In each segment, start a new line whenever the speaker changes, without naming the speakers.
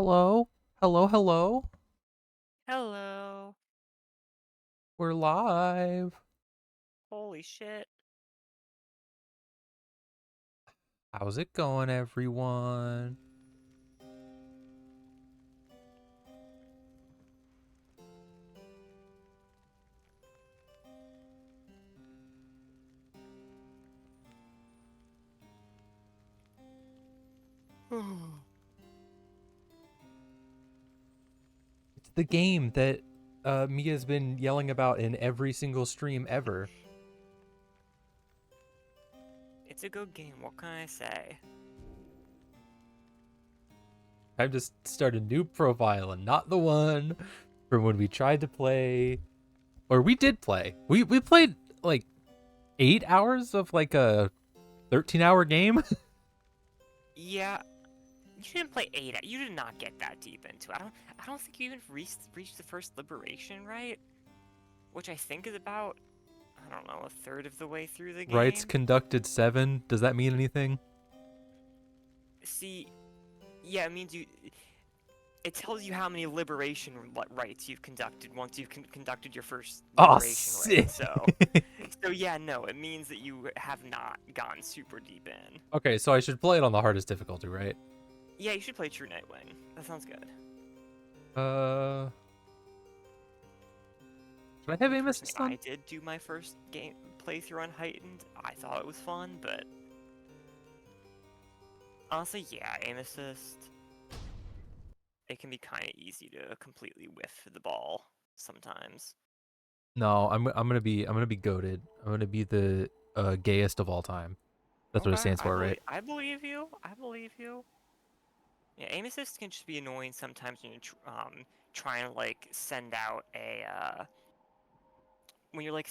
Hello? Hello, hello?
Hello.
We're live.
Holy shit.
How's it going, everyone? It's the game that Mia's been yelling about in every single stream ever.
It's a good game, what can I say?
Time to start a new profile and not the one from when we tried to play. Or we did play. We played like 8 hours of like a 13-hour game.
Yeah, you didn't play 8. You did not get that deep into it. I don't think you even reached the first liberation, right? Which I think is about, I don't know, a third of the way through the
Rights
game.
conducted 7. Does that mean anything?
See, yeah, it means it tells you how many liberation rights you've conducted once you've conducted your first
Oh,
liberation raid.
sick.
So yeah, no, it means that you have not gone super deep in.
Okay, so I should play it on the hardest difficulty, right?
Yeah, you should play True Nightwing. That sounds good.
Uh, should I have aim
Personally,
assist
I
on?
did do my first game playthrough on Heightened. I thought it was fun, but honestly, yeah, aim assist. It can be kind of easy to completely whiff the ball sometimes.
No, I'm gonna be goaded. I'm gonna be the gayest of all time. That's what it
Okay,
stands for, right?
I believe you. I believe you. Yeah, aim assist can just be annoying sometimes when you're trying to like send out a when you're like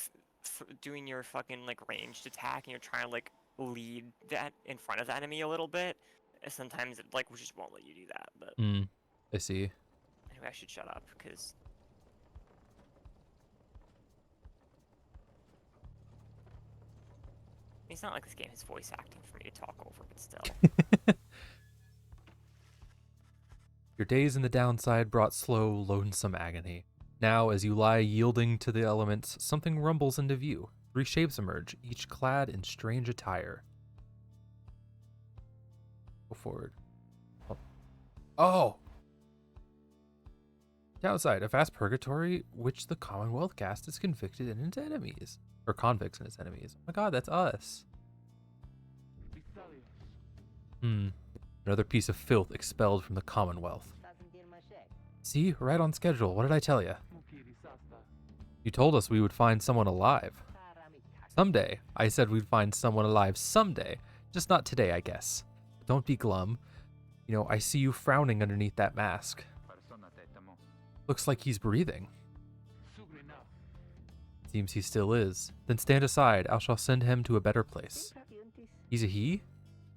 doing your fucking like ranged attack and you're trying to like lead that in front of the enemy a little bit. Sometimes it like just won't let you do that. But
Hmm. I see.
anyway, I should shut up because it's not like this game has voice acting for me to talk over, but still.
Your days in the downside brought slow, lonesome agony. Now, as you lie yielding to the elements, something rumbles into view. 3 shapes emerge, each clad in strange attire. Go forward. Oh! Downside, a vast purgatory which the Commonwealth cast is convicted in its enemies. Or convicts in its enemies. Oh my god, that's us. Hmm. Another piece of filth expelled from the Commonwealth. See, right on schedule. What did I tell you? You told us we would find someone alive. Someday. I said we'd find someone alive someday. Just not today, I guess. Don't be glum. You know, I see you frowning underneath that mask. Looks like he's breathing. Seems he still is. Then stand aside. I shall send him to a better place. He's a he?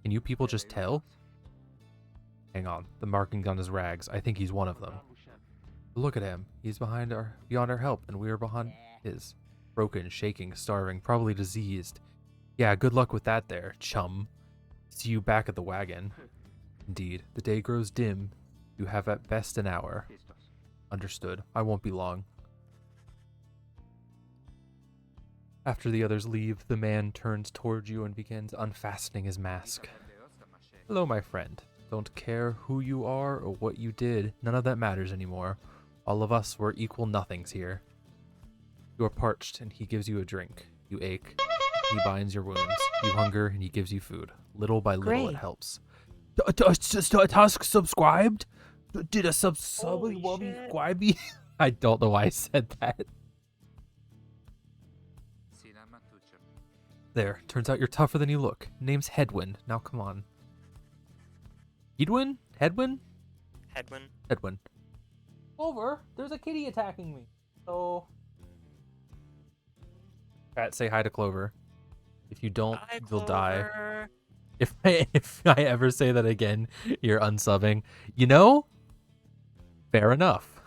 Can you people just tell? Hang on. The markings on his rags. I think he's one of them. Look at him. He's beyond our help, and we are behind his. Broken, shaking, starving, probably diseased. Yeah, good luck with that there, chum. See you back at the wagon. Indeed, the day grows dim. You have at best an hour. Understood. I won't be long. After the others leave, the man turns towards you and begins unfastening his mask. Hello, my friend. Don't care who you are or what you did. None of that matters anymore. All of us were equal nothings here. You are parched, and he gives you a drink. You ache. He binds your wounds. You hunger, and he gives you food. Little by little, it
Great.
helps. Tusk subscribed? Did a
Holy shit!
subscribe me? I don't know why I said that. There, turns out you're tougher than you look. Name's Headwind. Now come on. Hedwin? Headwind?
Headwind.
Headwind. Clover, there's a kitty attacking me. So. Pat, say hi to Clover. If you don't,
Hi,
you'll die.
Clover.
If I ever say that again, you're unsubbing. You know? Fair enough.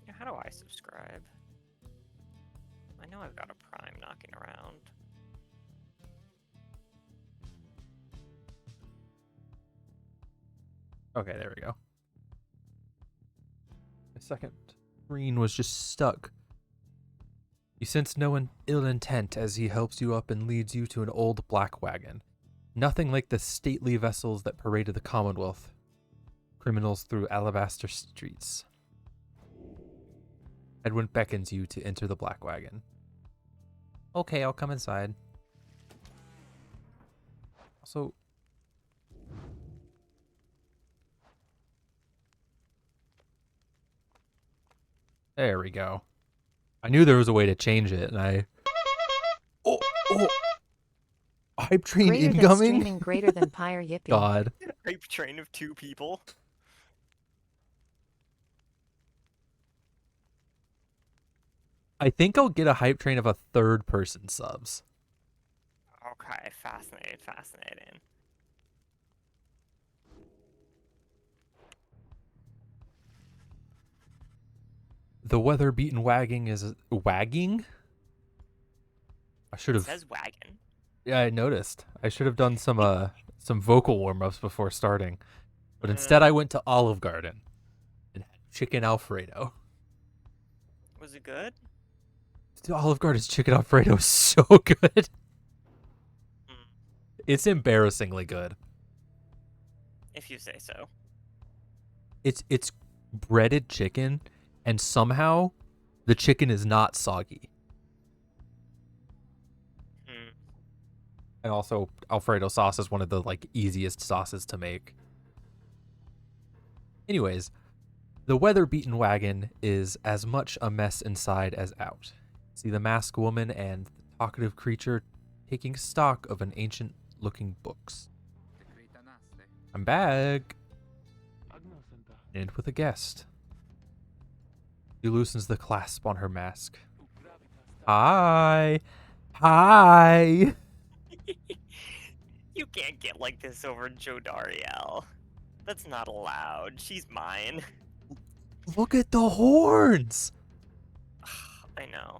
Yeah, how do I subscribe? I know I've got a Prime knocking around.
Okay, there we go. The second screen was just stuck. You sense no ill intent as he helps you up and leads you to an old black wagon. Nothing like the stately vessels that paraded the Commonwealth. Criminals through alabaster streets. Edwin beckons you to enter the black wagon. Okay, I'll come inside. Also, there we go. I knew there was a way to change it, and I... Oh! Hype train
Greater than
incoming?
streaming, greater than Pyre yippee.
God.
Hype train of 2 people.
I think I'll get a hype train of a 3rd person subs.
Okay, fascinating.
The weather-beaten wagging is... Wagging? I should
It
have...
says wagon.
Yeah, I noticed. I should have done some vocal warm-ups before starting. But instead I went to Olive Garden and had chicken Alfredo.
Was it good?
Dude, Olive Garden's chicken Alfredo is so good. It's embarrassingly good.
If you say so.
It's breaded chicken, and somehow the chicken is not soggy. And also, Alfredo sauce is one of the easiest sauces to make. Anyways, the weather-beaten wagon is as much a mess inside as out. See the masked woman and the talkative creature taking stock of an ancient-looking books. I'm back. And with a guest. She loosens the clasp on her mask. Hi. Hi.
You can't get like this over Jodariel. That's not allowed. She's mine.
Look at the horns.
I know.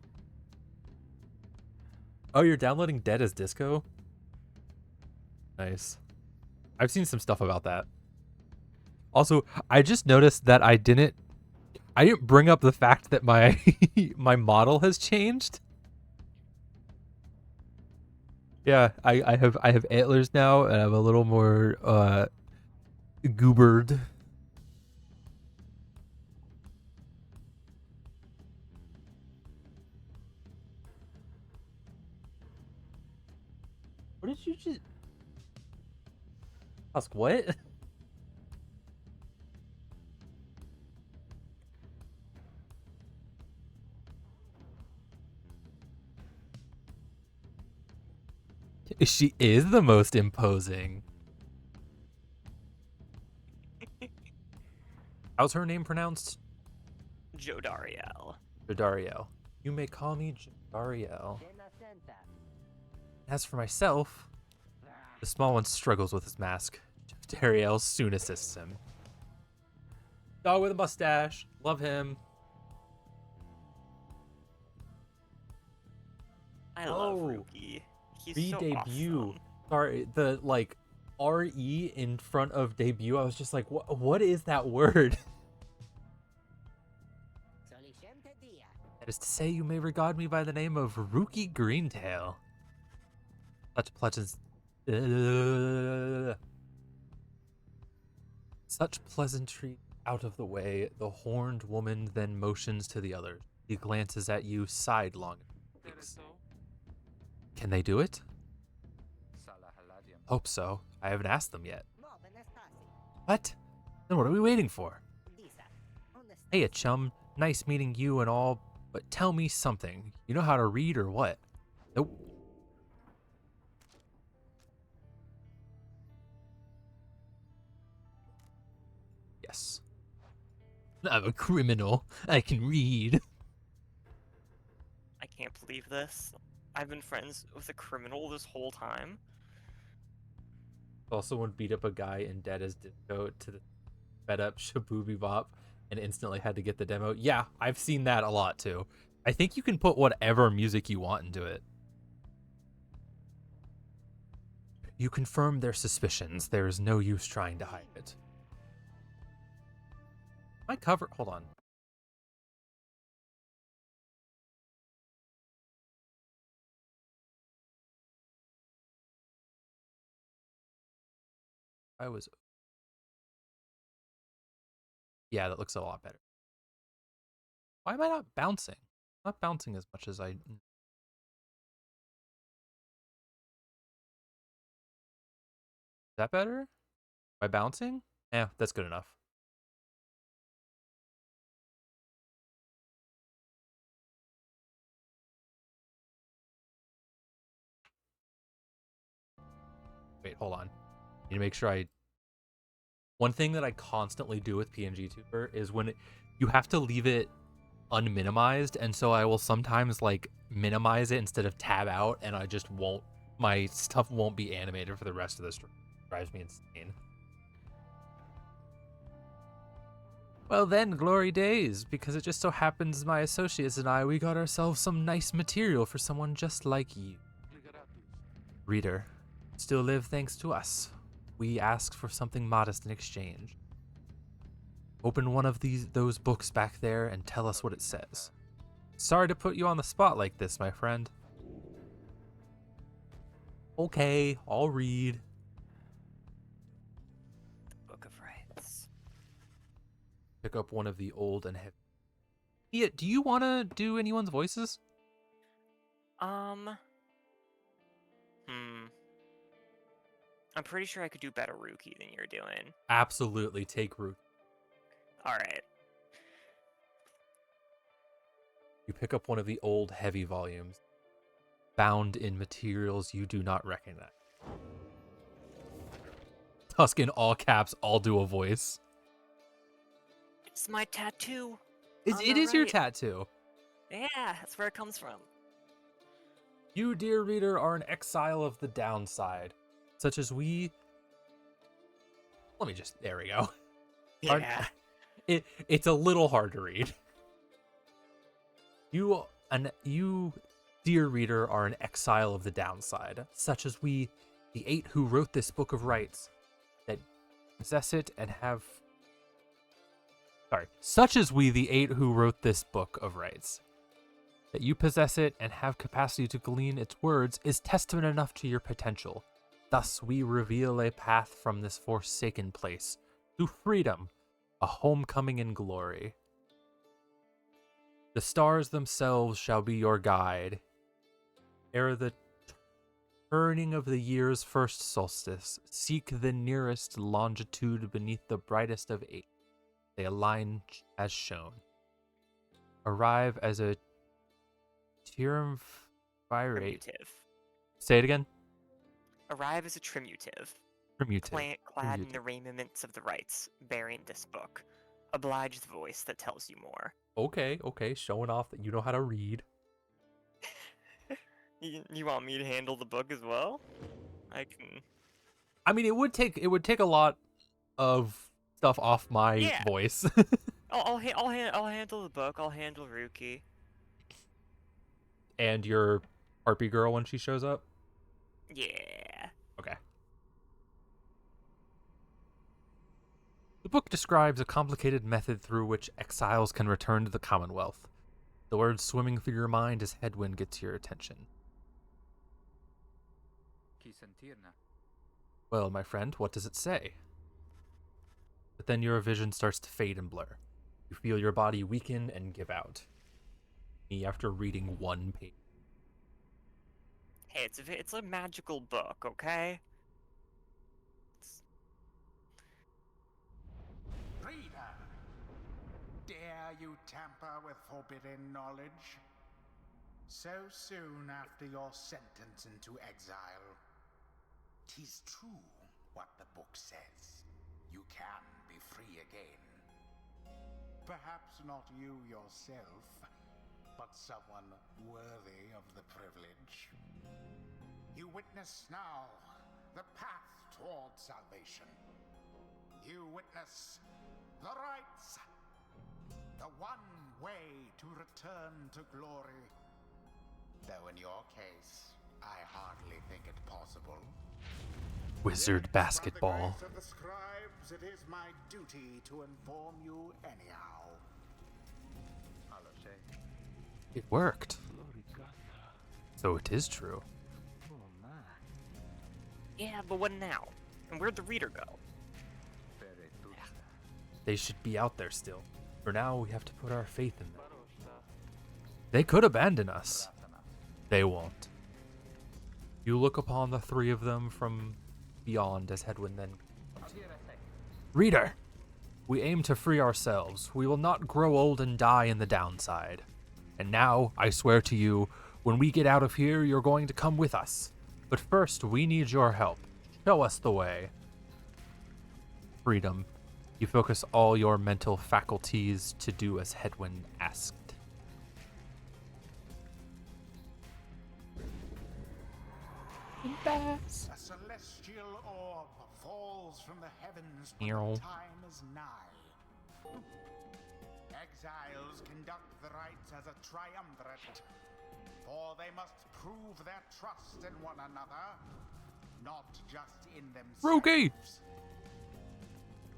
Oh, you're downloading Dead as Disco? Nice. I've seen some stuff about that. Also, I just noticed that I didn't bring up the fact that my my model has changed. Yeah, I have antlers now, and I'm a little more goobered. What did you just ask? What? She is the most imposing. How's her name pronounced?
Jodariel.
Jodariel. You may call me Jodariel. As for myself, the small one struggles with his mask. Jodariel soon assists him. Dog with a mustache. Love him.
I love Ruki. He's
Re-debut.
so awesome.
Sorry, the RE in front of debut. I was just like, what is that word? That is to say, you may regard me by the name of Ruki Greentail. Such pleasantry out of the way, the horned woman then motions to the others. He glances at you sidelong. Can they do it? Hope so. I haven't asked them yet. What? Then what are we waiting for? Hey, chum. Nice meeting you and all, but tell me something. You know how to read or what? Nope. Yes. I'm a criminal. I can read.
I can't believe this. I've been friends with a criminal this whole time.
Also, one beat up a guy in Dead as Disco to the fed up Shabooby Bop and instantly had to get the demo. Yeah, I've seen that a lot too. I think you can put whatever music you want into it. You confirm their suspicions. There is no use trying to hide it. My cover. Hold on. I was. Yeah, that looks a lot better. Why am I not bouncing? I'm not bouncing as much as I. Is that better? Am I bouncing? Yeah, that's good enough. Wait, hold on. Need to make sure I. One thing that I constantly do with PNG Tuber is when you have to leave it unminimized, and so I will sometimes like minimize it instead of tab out, and I just won't. My stuff won't be animated for the rest of the stream. Drives me insane. Well then, glory days, because it just so happens my associates and we got ourselves some nice material for someone just like you. Reader, still live thanks to us. We ask for something modest in exchange. Open one of those books back there and tell us what it says. Sorry to put you on the spot like this, my friend. Okay, I'll read.
Book of Rights.
Pick up one of the old and heavy. Yeah, do you want to do anyone's voices?
I'm pretty sure I could do better Rookie than you're doing.
Absolutely, take root.
All right.
You pick up one of the old, heavy volumes, bound in materials you do not recognize. Tusk in all caps, I'll do a voice.
It's my tattoo.
It is your tattoo.
Yeah, that's where it comes from.
You, dear reader, are an exile of the downside, such as we... Let me just... There we go.
Yeah.
It's a little hard to read. You, dear reader, are an exile of the downside, such as we, the 8 who wrote this book of rights, that possess it and have... Sorry. Such as we, the 8 who wrote this book of rights, that you possess it and have capacity to glean its words is testament enough to your potential. Thus we reveal a path from this forsaken place to freedom, a homecoming in glory. The stars themselves shall be your guide. Ere the turning of the year's first solstice, seek the nearest longitude beneath the brightest of 8. They align as shown. Arrive as a triumvirate.
Trimutive.
Say it again.
Arrive as a trimutive.
Trimutive.
Clad in the raiments of the rights, bearing this book. Oblige the voice that tells you more.
Okay, showing off that you know how to read.
You want me to handle the book as well? I can.
I mean, it would take a lot of stuff off my voice.
I'll handle the book. I'll handle Rookie.
And your Harpy girl when she shows up?
Yeah.
Okay. The book describes a complicated method through which exiles can return to the Commonwealth. The words swimming through your mind as headwind gets your attention. Well, my friend, what does it say? But then your vision starts to fade and blur. You feel your body weaken and give out. Me after reading one page.
Hey, it's a magical book, okay?
Reader, dare you tamper with forbidden knowledge? So soon after your sentence into exile. 'Tis true what the book says. You can be free again. Perhaps not you yourself, but someone worthy of the privilege. You witness now the path toward salvation. You witness the rights, the one way to return to glory. Though in your case, I hardly think it possible.
Wizard basketball.
By the grace of the scribes Perhaps it is my duty to inform you anyhow.
It worked. So it is true.
Yeah, but what now? And where'd the reader go?
They should be out there still. For now, we have to put our faith in them. They could abandon us. They won't. You look upon the three of them from beyond as Hedwyn then. Reader, we aim to free ourselves. We will not grow old and die in the downside. And now, I swear to you, when we get out of here, you're going to come with us. But first, we need your help. Show us the way. Freedom. You focus all your mental faculties to do as Hedwyn asked.
A celestial orb falls from the heavens when
Meow.
the time is nigh. Exiles conduct the rites as a triumvirate, for they must prove their trust in one another, not just in themselves.
Rookie!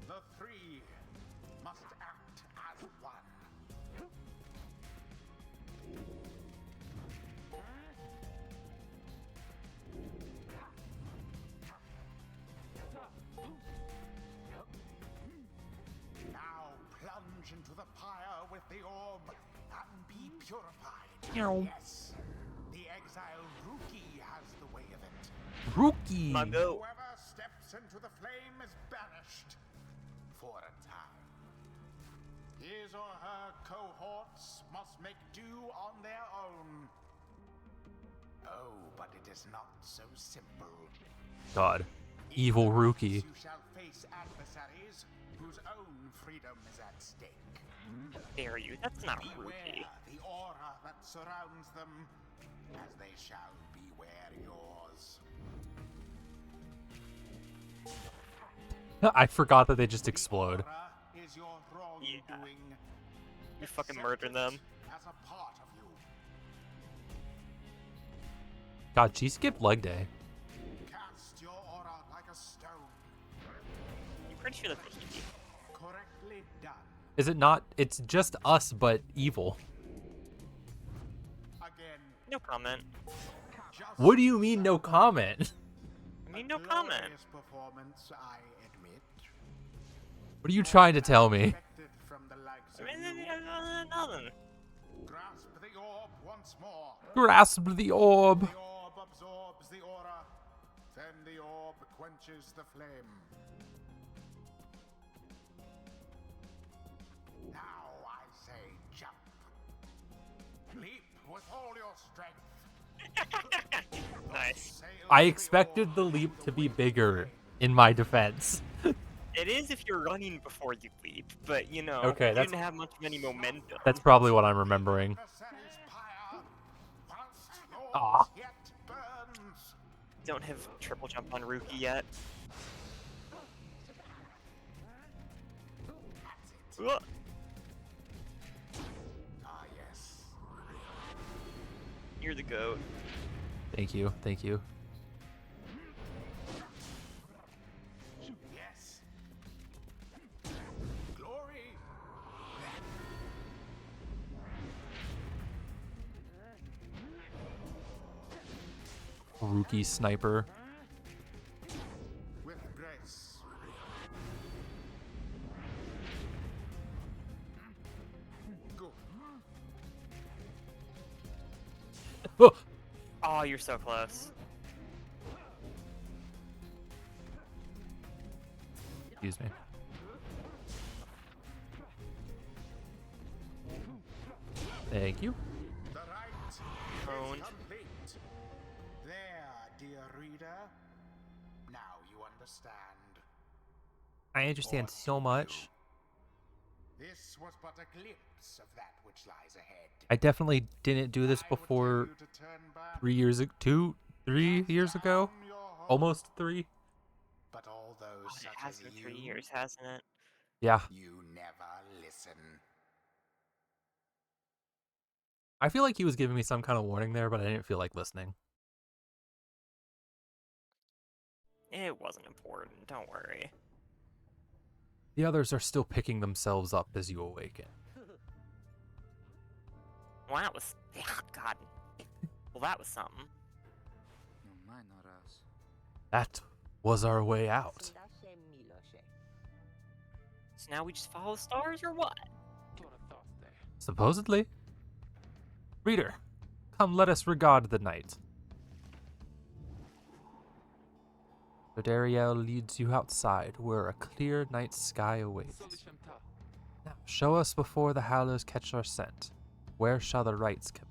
The three must act as one. Now plunge into the pyre with the orb and be purified.
Meow.
Yes, the exile Rookie has the way of it.
Rookie!
My go.
Whoever steps into the flame is banished for a time. His or her cohorts must make do on their own. Oh, but it is not so simple.
God. Evil Rookie.
You shall face adversaries whose own freedom is at stake.
Dare you? That's not
Beware
Rookie.
the aura that surrounds them, as they shall beware yours.
I forgot that they just explode.
The aura is your wrongdoing.
You fucking murdered them.
As a part of you.
God, she skipped leg day.
Cast your aura like a stone.
I'm pretty sure that's what he did.
Correctly done.
Is it not? It's just us, but evil.
Again.
No comment.
Just
What do you mean, no comment?
I mean, no comment.
glorious performance, I admit.
What are you trying to tell me?
Expected from the likes
I
of
mean,
you.
nothing.
Grasp the orb once more.
Grasp the orb.
The orb absorbs the aura, then the orb quenches the flame. Now I say jump. Leap with all your strength.
Nice.
Sail
I
to the
expected
orb
the leap to be bigger, in my defense.
It is if you're running before you leap, but you know,
Okay,
you
that's-
didn't have much of any momentum.
That's probably what I'm remembering.
adversary's pyre, whilst yours
Ah.
yet burns.
Don't have triple jump on Rookie yet. Ugh.
Ah, yes.
You're the goat.
Thank you, thank you.
Yes. Glory.
Rookie sniper.
With grace. Good.
Oh,
Oh, you're so close.
excuse me. Thank you.
The rite
Owned.
is complete. There, dear reader. Now you understand.
I understand so much.
This was but a glimpse of that which lies ahead.
I definitely didn't do this
I would
before
tell you to turn back,
3 years ago. 3 years ago?
down your hole.
Almost 3?
But all those
Oh,
such
it has
as
been
you,
3 years, hasn't it?
Yeah.
you never listen.
I feel like he was giving me some kind of warning there, but I didn't feel like listening.
It wasn't important. Don't worry.
The others are still picking themselves up as you awaken.
Well, that was... God. Well, that was something.
That was our way out.
So now we just follow the stars, or what?
Supposedly. Reader, come let us regard the night. Dariel leads you outside, where a clear night sky awaits. Now, show us before the howlers catch our scent. Where shall the rites come?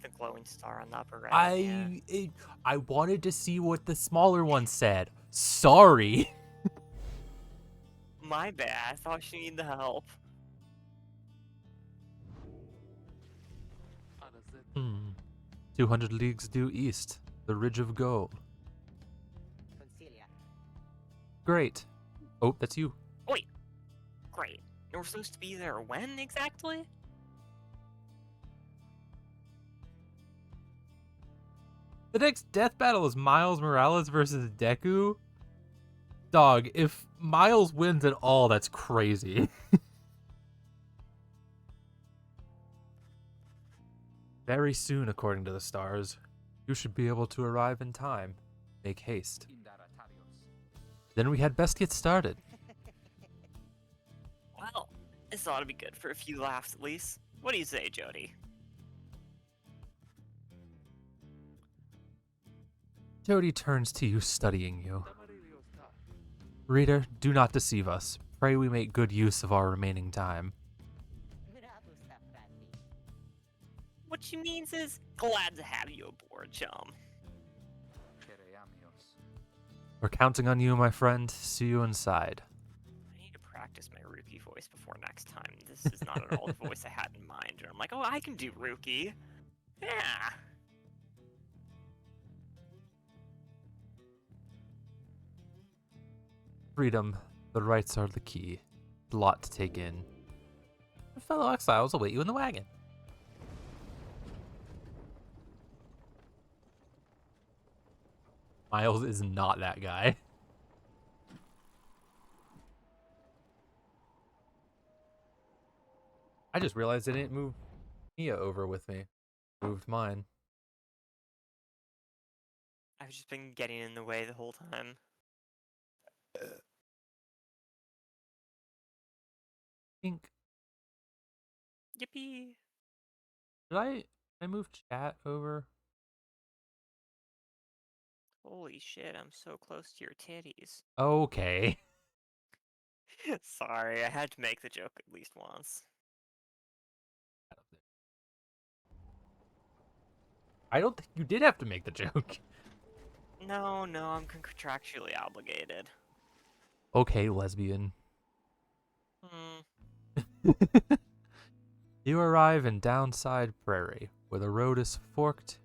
The glowing star on the upper right. Yeah.
I wanted to see what the smaller one said. Sorry.
My bad. I thought she needed the help.
200 leagues due east, the Ridge of Gold. Great. Oh, that's you.
Wait. Great. And we're supposed to be there when exactly?
The next death battle is Miles Morales versus Deku. Dog, if Miles wins at all, that's crazy. Very soon, according to the stars, you should be able to arrive in time. Make haste. Then we had best get started.
Well, this ought to be good for a few laughs at least. What do you say, Jody?
Jody turns to you, studying you. Reader, do not deceive us. Pray we make good use of our remaining time.
What she means is, glad to have you aboard, chum.
We're counting on you, my friend. See you inside.
I need to practice my Rookie voice before next time. This is not at all the voice I had in mind. And I'm like, oh, I can do Rookie. Yeah.
Freedom. The rights are the key. A lot to take in. Fellow exiles await you in the wagon. Miles is not that guy. I just realized I didn't move Mia over with me. Moved mine.
I've just been getting in the way the whole time.
Think.
Yippee.
Did I move chat over?
Holy shit, I'm so close to your titties.
Okay.
Sorry, I had to make the joke at least once.
I don't think you did have to make the joke.
No, I'm contractually obligated.
Okay, lesbian.
Hmm.
You arrive in Downside Prairie, where the road is forked.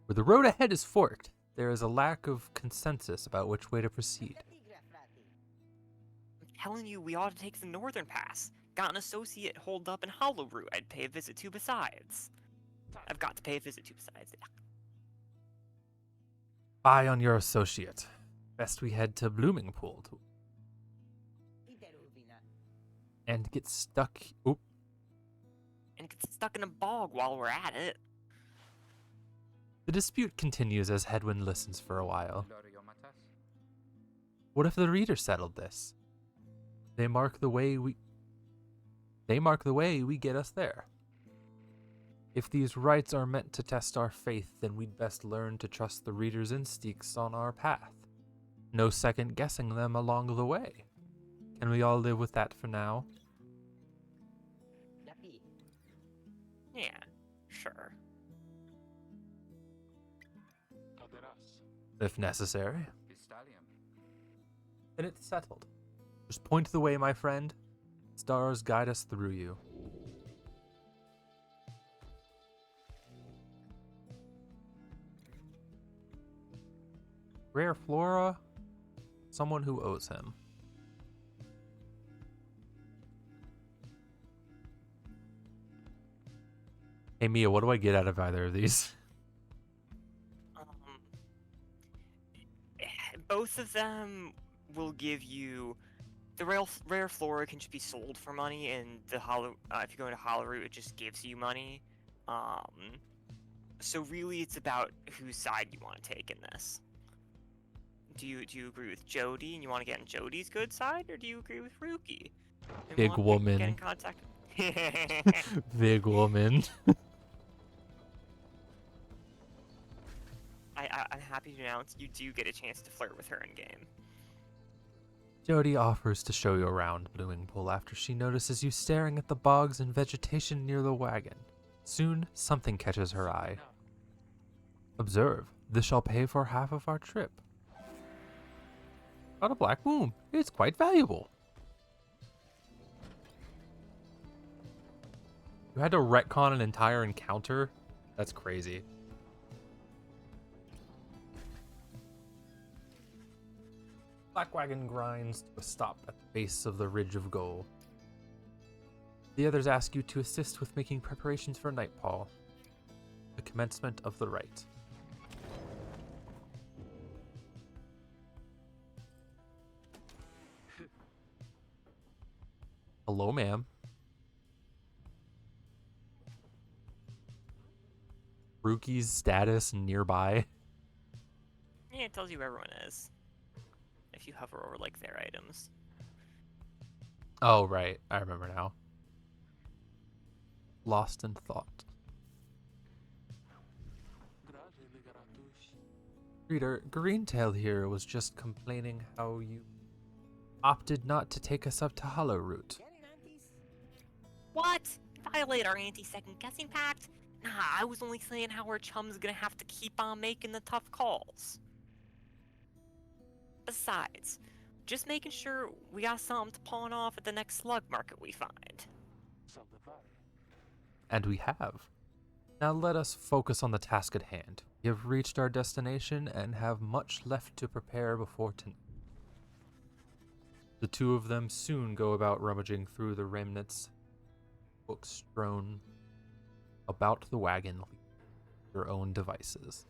Where the road ahead is forked, there is a lack of consensus about which way to proceed.
I'm telling you, we ought to take the northern pass. Got an associate holed up in Hollow Root I'd pay a visit to besides. I've got to pay a visit to besides.
Eye on your associate. Best we head to Blooming Pool and get stuck. Oop.
And get stuck in a bog while we're at it.
The dispute continues as Hedwyn listens for a while. What if the reader settled this? They mark the way we get us there. If these rites are meant to test our faith, then we'd best learn to trust the reader's instincts on our path. No second guessing them along the way. Can we all live with that for now?
Yeah, sure.
If necessary. Then it's settled. Just point the way, my friend. Stars guide us through you. Rare Flora, someone who owes him. Hey Mia, what do I get out of either of these?
Both of them will give you the rare flora can just be sold for money, and the hollow if you go into hollow root, it just gives you money. So really, it's about whose side you want to take in this. Do you agree with Jody and you want to get on Jody's good side, or do you agree with Ruki? And
Big
want to
woman.
Get in contact.
Big woman.
I'm happy to announce you do get a chance to flirt with her in game.
Jody offers to show you around Blooming Pool after she notices you staring at the bogs and vegetation near the wagon. Soon, something catches her eye. Observe, this shall pay for half of our trip. Got a black womb. It's quite valuable. You had to retcon an entire encounter? That's crazy. Black wagon grinds to a stop at the base of the ridge of gold. The others ask you to assist with making preparations for Nightfall, the commencement of the rite. Hello, ma'am. Ruki's status nearby.
Yeah, it tells you where everyone is if you hover over like their items.
Oh, right. I remember now. Lost in thought. Reader, Greentail here was just complaining how you opted not to take us up to Hollow Root.
What? Violate our anti-second guessing pact? Nah, I was only saying how our chum's gonna have to keep on making the tough calls. Besides, just making sure we got something to pawn off at the next slug market we find.
And we have. Now let us focus on the task at hand. We have reached our destination and have much left to prepare before tonight. The two of them soon go about rummaging through the remnants, books strewn about the wagon, their own devices.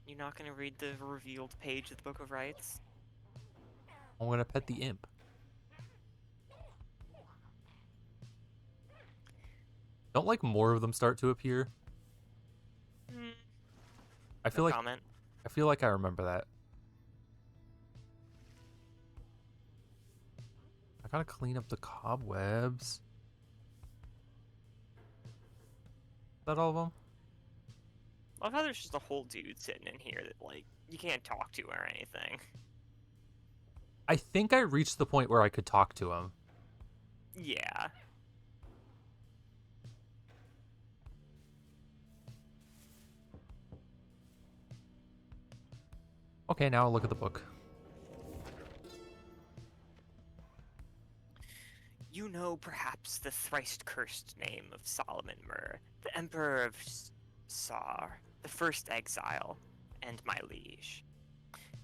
You're not gonna read the revealed page of the Book of Rites?
I'm gonna pet the imp. Don't like more of them start to appear? I feel
No
like
comment.
I feel like I remember that. I gotta clean up the cobwebs. Is that all of them?
I love how there's just a whole dude sitting in here that, like, you can't talk to or anything.
I think I reached the point where I could talk to him.
Yeah.
Okay, now I'll look at the book.
You know perhaps the thrice-cursed name of Solomon Mur, the Emperor of Sar, the first exile, and my liege.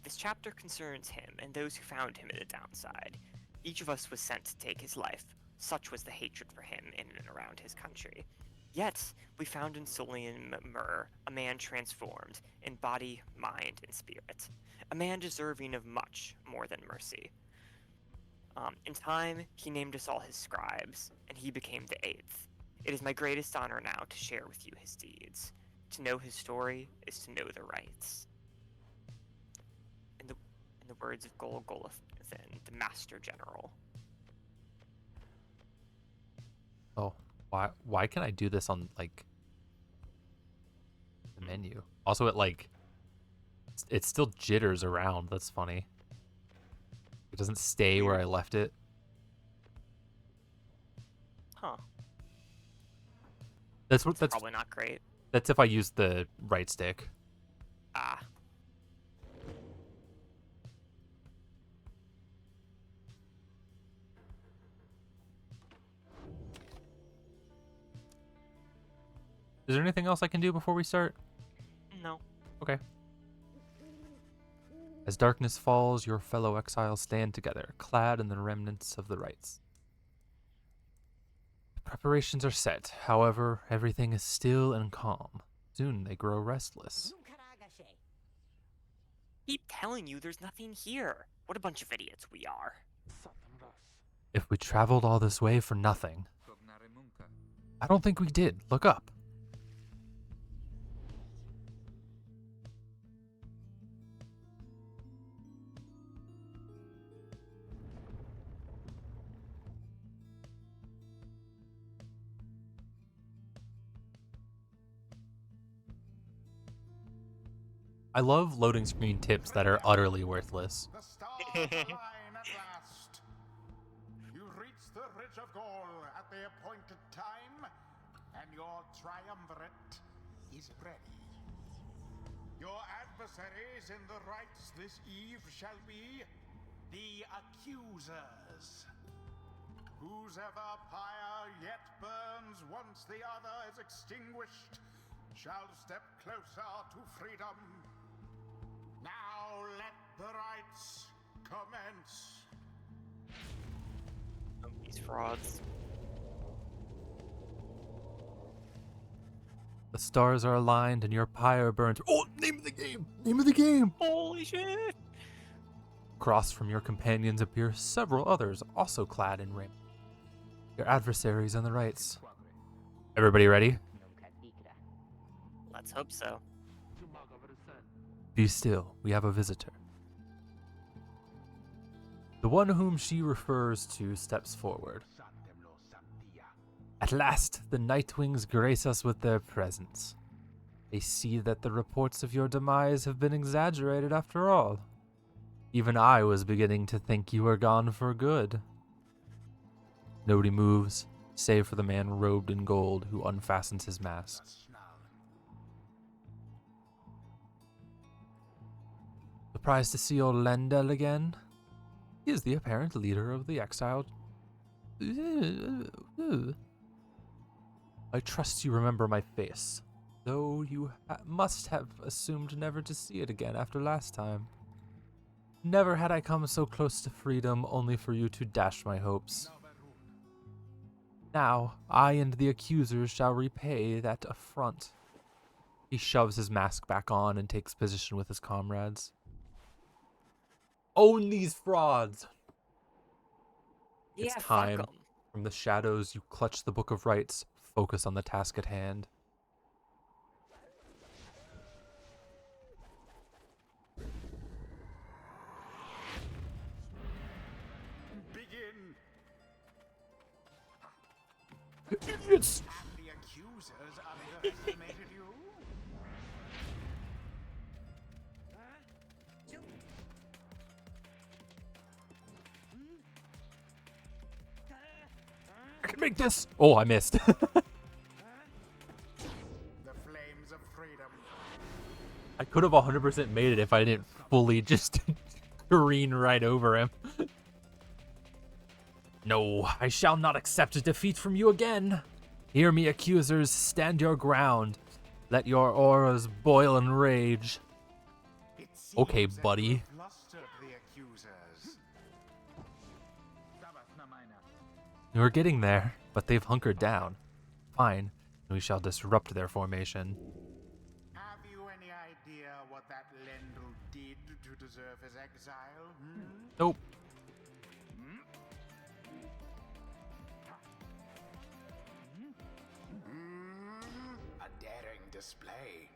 This chapter concerns him and those who found him in the downside. Each of us was sent to take his life, such was the hatred for him in and around his country. Yet, we found in Solian Mur a man transformed in body, mind, and spirit. A man deserving of much more than mercy. In time, he named us all his scribes, and he became the eighth. It is my greatest honor now to share with you his deeds. To know his story is to know the rights. In the words of Golgothan, the Master General.
Oh, why can I do this on like the menu? Also, it still jitters around. That's funny. It doesn't stay where I left it.
Huh.
That's
Probably not great.
That's if I use the right stick.
Ah.
Is there anything else I can do before we start?
No.
Okay. As darkness falls, your fellow exiles stand together, clad in the remnants of the rites. Preparations are set. However, everything is still and calm. Soon they grow restless.
Keep telling you there's nothing here. What a bunch of idiots we are.
If we traveled all this way for nothing. I don't think we did. Look up. I love loading screen tips that are utterly worthless.
The stars align at last. You reach the Ridge of Gaul at the appointed time, and your triumvirate is ready. Your adversaries in the rites this eve shall be the accusers. Whosever pyre yet burns once the other is extinguished shall step closer to freedom. Now let the rites commence.
Oh, these frauds.
The stars are aligned and your pyre burns. Oh, name of the game! Name of the game!
Holy shit!
Across from your companions appear several others, also clad in raiment. Your adversaries on the rites. Everybody ready?
Let's hope so.
Be still, we have a visitor. The one whom she refers to steps forward. At last, the Nightwings grace us with their presence. They see that the reports of your demise have been exaggerated after all. Even I was beginning to think you were gone for good. Nobody moves, save for the man robed in gold who unfastens his mask. Surprised to see old Lendel again? He is the apparent leader of the exiled. I trust you remember my face, though you must have assumed never to see it again after last time. Never had I come so close to freedom only for you to dash my hopes. Now, I and the accusers shall repay that affront. He shoves his mask back on and takes position with his comrades. Own these frauds!
Yeah,
It's
fuck
time.
'em.
From the shadows, you clutch the Book of Rites, focus on the task at hand.
Begin.
Idiots!
Have the accusers underestimated you?
I can make this! Oh, I missed.
The flames of freedom.
I could have 100% made it if I didn't fully just careen right over him. No, I shall not accept defeat from you again. Hear me, accusers, stand your ground. Let your auras boil in rage.
It seems
Okay,
that
buddy.
you've flustered the accusers.
We're getting there, but they've hunkered down. Fine, we shall disrupt their formation.
Have you any idea what that Lendl did to deserve his exile?
Nope.
A daring display.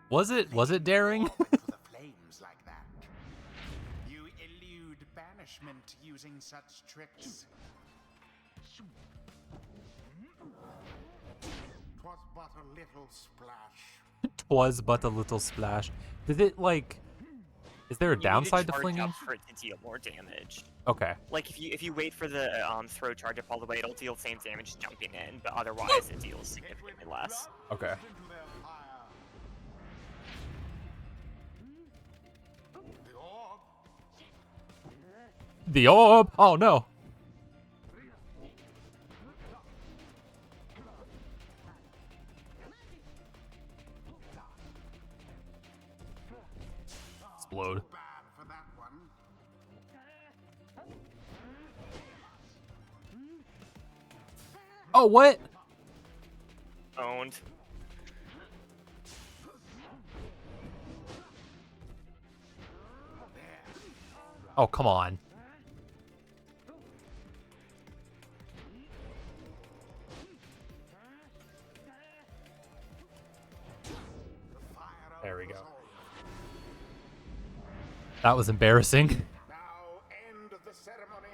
Was it daring?
Forward to the flames like that. You elude banishment using such tricks. 'Twas but a little splash.
Twas but a little splash. Did it, like... Is there a
You need
downside to
charge
flinging?
up for it to deal more damage.
Okay.
Like if you wait for the throw charge up all the way, it'll deal the same damage jumping in, but otherwise it deals significantly less.
Okay.
Into their fire. The orb.
The orb! Oh no! Explode.
Bad for that
Oh, what?
Owned.
Oh, come on. There we go. That was embarrassing.
Now end the ceremony.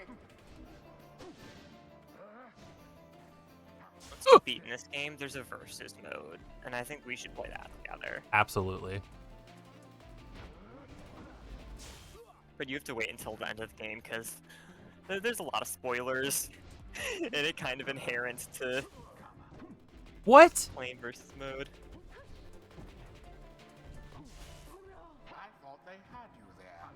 Once you've beaten this game, there's a versus mode, and I think we should play that together.
Absolutely.
But you have to wait until the end of the game, because there's a lot of spoilers, and it kind of inherent to
What?
playing versus mode.
I thought they had you there.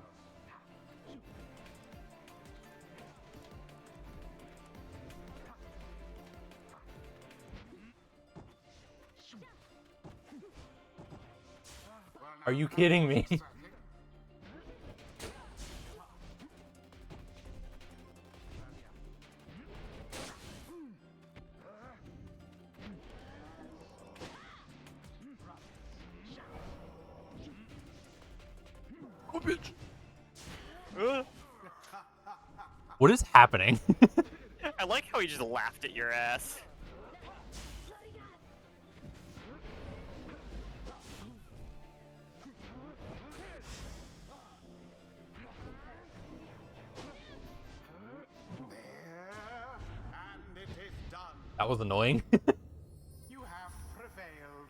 Are you kidding me? Oh, bitch. What is happening?
I like how he just laughed at your ass.
There, and it is done.
That was annoying.
You have prevailed.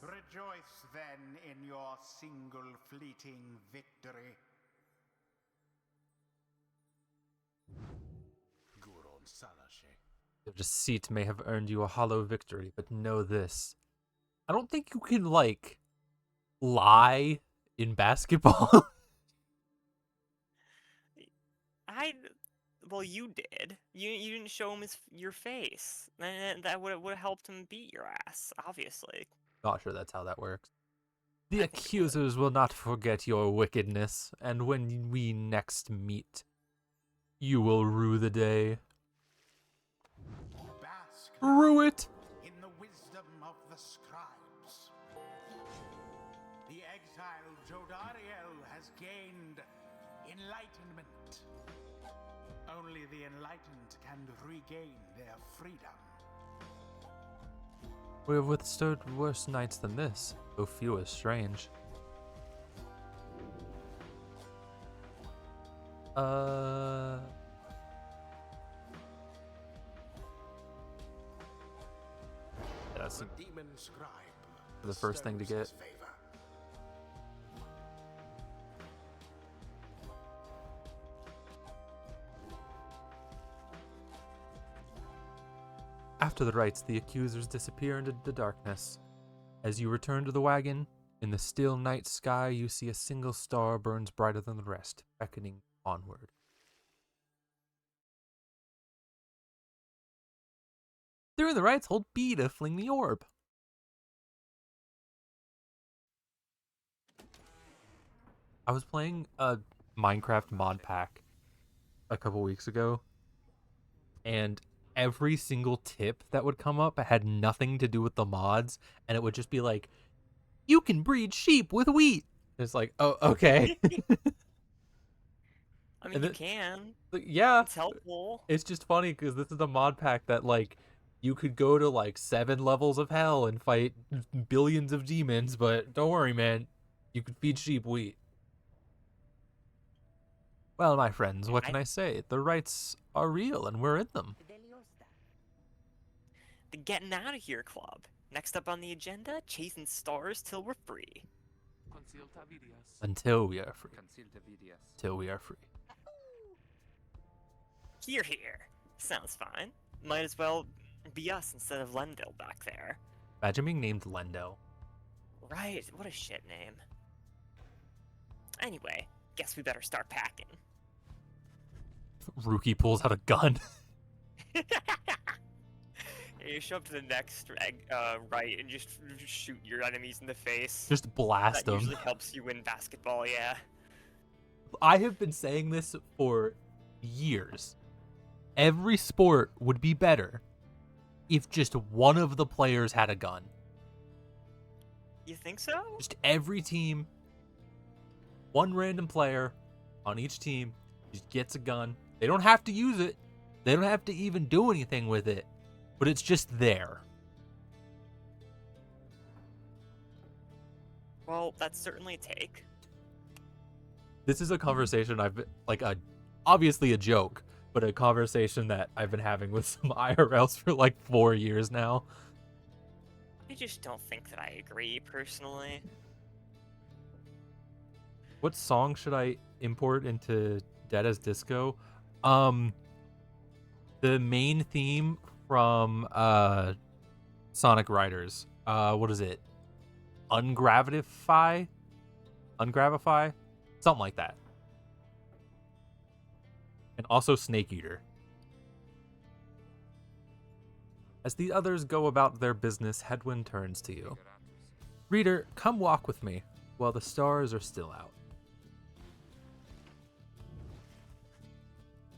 Rejoice then in your single fleeting victory. Guron Salashe.
Your deceit may have earned you a hollow victory, but know this. I don't think you can, like, lie in basketball.
Well, you did. You didn't show him your face, and that would have helped him beat your ass, obviously.
Not sure that's how that works. The
I think it would.
accusers will not forget your wickedness, and when we next meet, you will rue the day.
Bask
Rue it!
in the wisdom of the scribes. The exiled Jodariel has gained enlightenment. Only the enlightened can regain their freedom.
We have withstood worse nights than this, though few is strange. That's
The demon scribe.
the first thing to
bestows
get.
his favor.
After the rites, the accusers disappear into the darkness. As you return to the wagon, in the still night sky, you see a single star burns brighter than the rest, beckoning onward. During the rites, hold B to fling the orb. I was playing a Minecraft mod pack a couple weeks ago, and every single tip that would come up had nothing to do with the mods, and it would just be like, you can breed sheep with wheat. It's like, oh, okay.
I mean,
And
you
then-
can.
Yeah,
It's helpful.
it's just funny because this is a mod pack that, like, you could go to, like, 7 levels of hell and fight billions of demons, but don't worry, man. You could feed sheep wheat. Well, my friends, what can I say? The rights are real, and we're in them.
The Getting Out of Here Club. Next up on the agenda, chasing stars till we're free.
Until we are free. Till we are free.
Here. Sounds fine. Might as well be us instead of Lendil back there.
Imagine being named Lendo.
Right, what a shit name. Anyway, guess we better start packing.
Rookie pulls out a gun.
You show up to the next right and just shoot your enemies in the face.
Just blast
That
them.
usually helps you win basketball, yeah.
I have been saying this for years. Every sport would be better if just one of the players had a gun.
You think so?
Just every team, one random player on each team just gets a gun. They don't have to use it. They don't have to even do anything with it. But it's just there.
Well, that's certainly a take.
This is a conversation obviously a joke, but a conversation that I've been having with some IRLs for like 4 years now.
I just don't think that I agree, personally.
What song should I import into Dead as Disco? The main theme from Sonic Riders. What is it? Ungravify? Something like that. And also Snake Eater. As the others go about their business, Hedwyn turns to you. Reader, come walk with me while the stars are still out.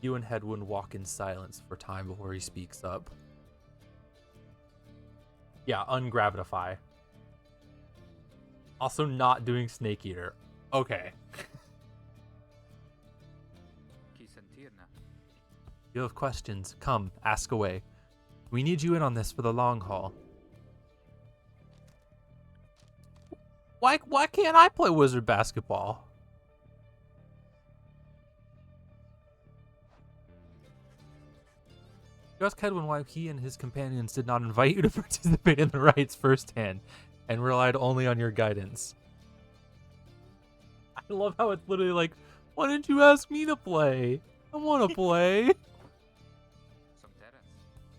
You and Hedwyn walk in silence for time before he speaks up. Yeah, Ungravitify. Also not doing Snake Eater. Okay. You have questions. Come, ask away. We need you in on this for the long haul. Why can't I play wizard basketball? You ask Hedwyn why he and his companions did not invite you to participate in the rites firsthand and relied only on your guidance. I love how it's literally like, why didn't you ask me to play? I want to play.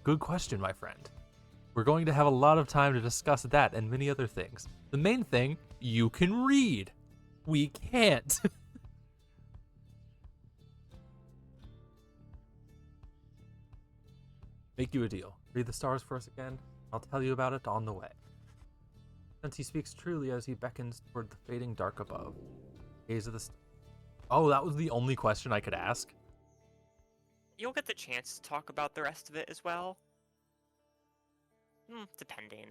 Good question, my friend. We're going to have a lot of time to discuss that and many other things. The main thing, you can read. We can't. Make you a deal. Read the stars for us again. I'll tell you about it on the way. Since he speaks truly as he beckons toward the fading dark above. Gaze of the Oh, that was the only question I could ask?
You'll get the chance to talk about the rest of it as well. Depending.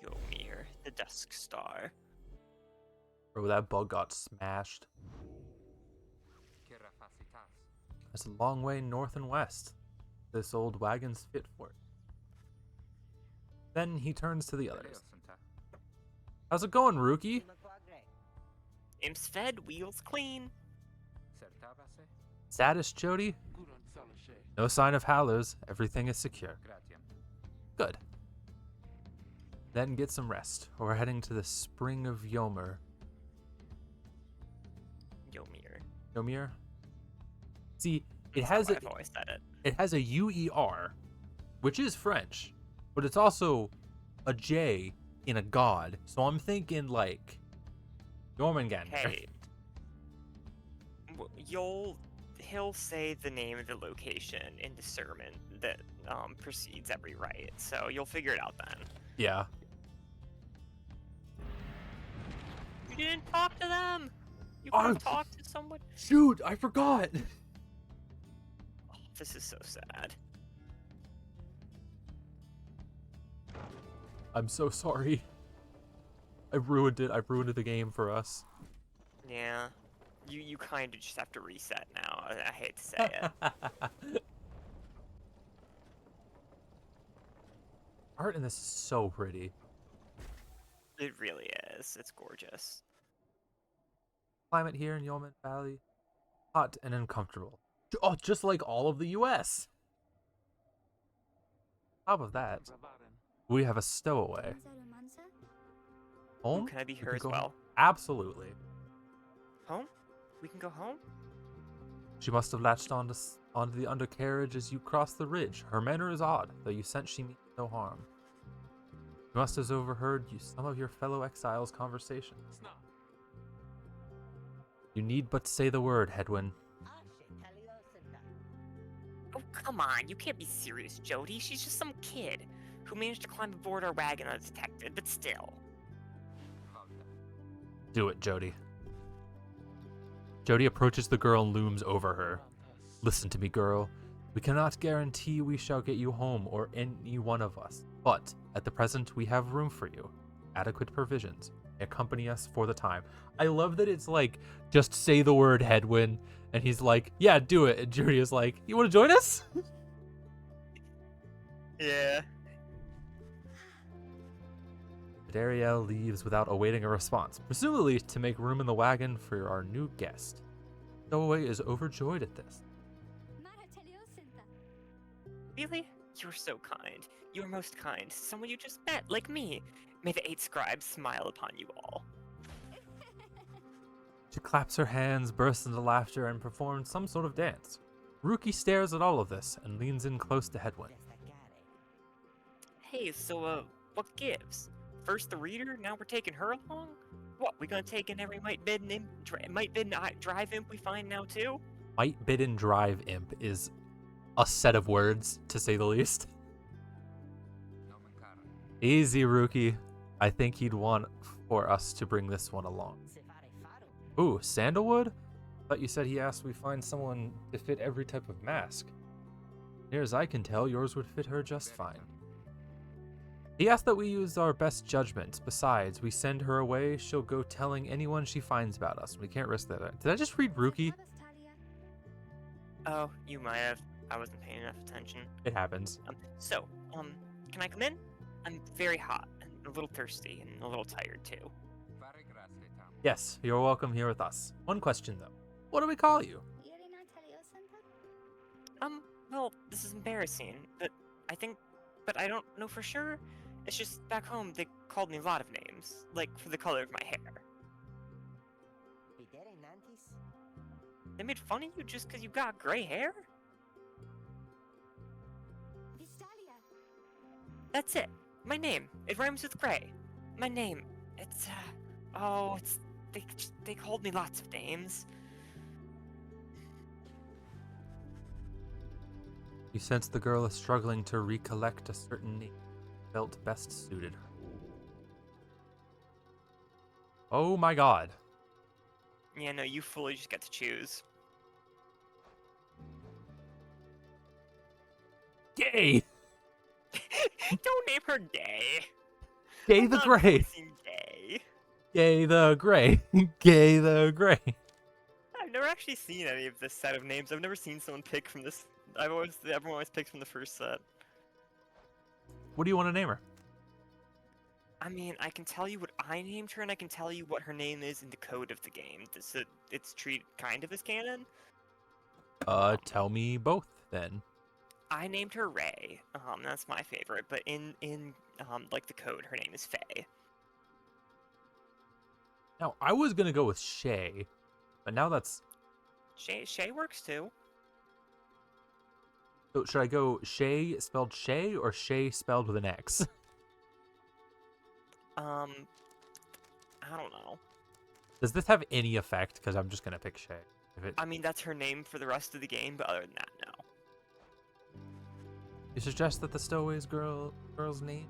Ymir, the Dusk Star.
Bro, that bug got smashed. That's a long way north and west. This old wagon's fit for it. Then he turns to the others. How's it going, rookie?
Imps fed, wheels clean.
Status, Jody? No sign of howlers. Everything is secure. Good. Then get some rest. We're heading to the Spring of Ymir. Ymir? See, it has
I've always said it.
It has a UER, which is French, but it's also a J in a god. So I'm thinking like Jormungandr.
Hey, he'll say the name of the location in the sermon that precedes every rite, so you'll figure it out then.
Yeah.
You didn't talk to them. You could have talked to someone.
Shoot, I forgot.
Oh, this is so sad.
I'm so sorry. I ruined it. I ruined the game for us.
Yeah. You kind of just have to reset now. I hate to say it.
Art in this is so pretty.
It really is. It's gorgeous.
Climate here in Yeoman Valley, hot and uncomfortable. Oh, just like all of the U.S. Top of that, we have a stowaway. Home?
Ooh, can I be
We
her
can
as
go
well?
home. Absolutely.
Home? We can go home?
She must have latched onto the undercarriage as you crossed the ridge. Her manner is odd, though you sense she means no harm. You must have overheard some of your fellow exiles' conversations. You need but say the word, Hedwyn.
Oh, come on. You can't be serious, Jody. She's just some kid who managed to climb aboard our wagon undetected, but still.
Do it, Jody. Jody approaches the girl and looms over her. Listen to me, girl. We cannot guarantee we shall get you home or any one of us, but at the present we have room for you. Adequate provisions. Accompany us for the time. I love that it's like, just say the word Hedwyn, and he's like, yeah, do it. And Julia's like, you want to join us?
Yeah.
Dariel leaves without awaiting a response, presumably to make room in the wagon for our new guest. Stowaway is overjoyed at this.
Really? You're so kind. You are most kind. Someone you just met, like me. May the 8 scribes smile upon you all.
She claps her hands, bursts into laughter, and performs some sort of dance. Ruki stares at all of this and leans in close to Hedwyn.
Hey, so, what gives? First the reader, now we're taking her along? What, we gonna take in every might-bidden drive imp we find now, too?
Might-bidden drive imp is a set of words, to say the least. Easy, Ruki. I think he'd want for us to bring this one along. Ooh, sandalwood? Thought you said he asked we find someone to fit every type of mask. Near as I can tell, yours would fit her just fine. He asked that we use our best judgment. Besides, we send her away, she'll go telling anyone she finds about us. We can't risk that. Did I just read Ruki?
Oh, you might have. I wasn't paying enough attention.
It happens.
Can I come in? I'm very hot and a little thirsty and a little tired too.
Yes, you're welcome here with us. One question though. What do we call you?
Well, this is embarrassing, but I don't know for sure. It's just back home they called me a lot of names, like for the color of my hair. They made fun of you just because you got gray hair? That's it. My name. It rhymes with gray. My name. They called me lots of names.
You sense the girl is struggling to recollect a certain name felt best suited her. Oh my god.
Yeah, no, you fully just get to choose.
Gay!
Don't name her Gay.
Gay
I'm
the
not
Gray.
voicing Gay.
Gay the Gray. Gay the Gray.
I've never actually seen any of this set of names. I've never seen someone pick from this. Everyone always picks from the first set.
What do you want to name her?
I mean, I can tell you what I named her, and I can tell you what her name is in the code of the game. It's treated kind of as canon.
Tell me both then.
I named her Ray. That's my favorite. But in like the code, her name is Faye.
Now, I was gonna go with Shay, but now that's...
Shay works too.
So should I go Shay spelled Shay or Shay spelled with an X?
I don't know.
Does this have any effect? Because I'm just gonna pick Shay.
I mean, that's her name for the rest of the game, but other than that, no.
You suggest that the Stowaway's girl's name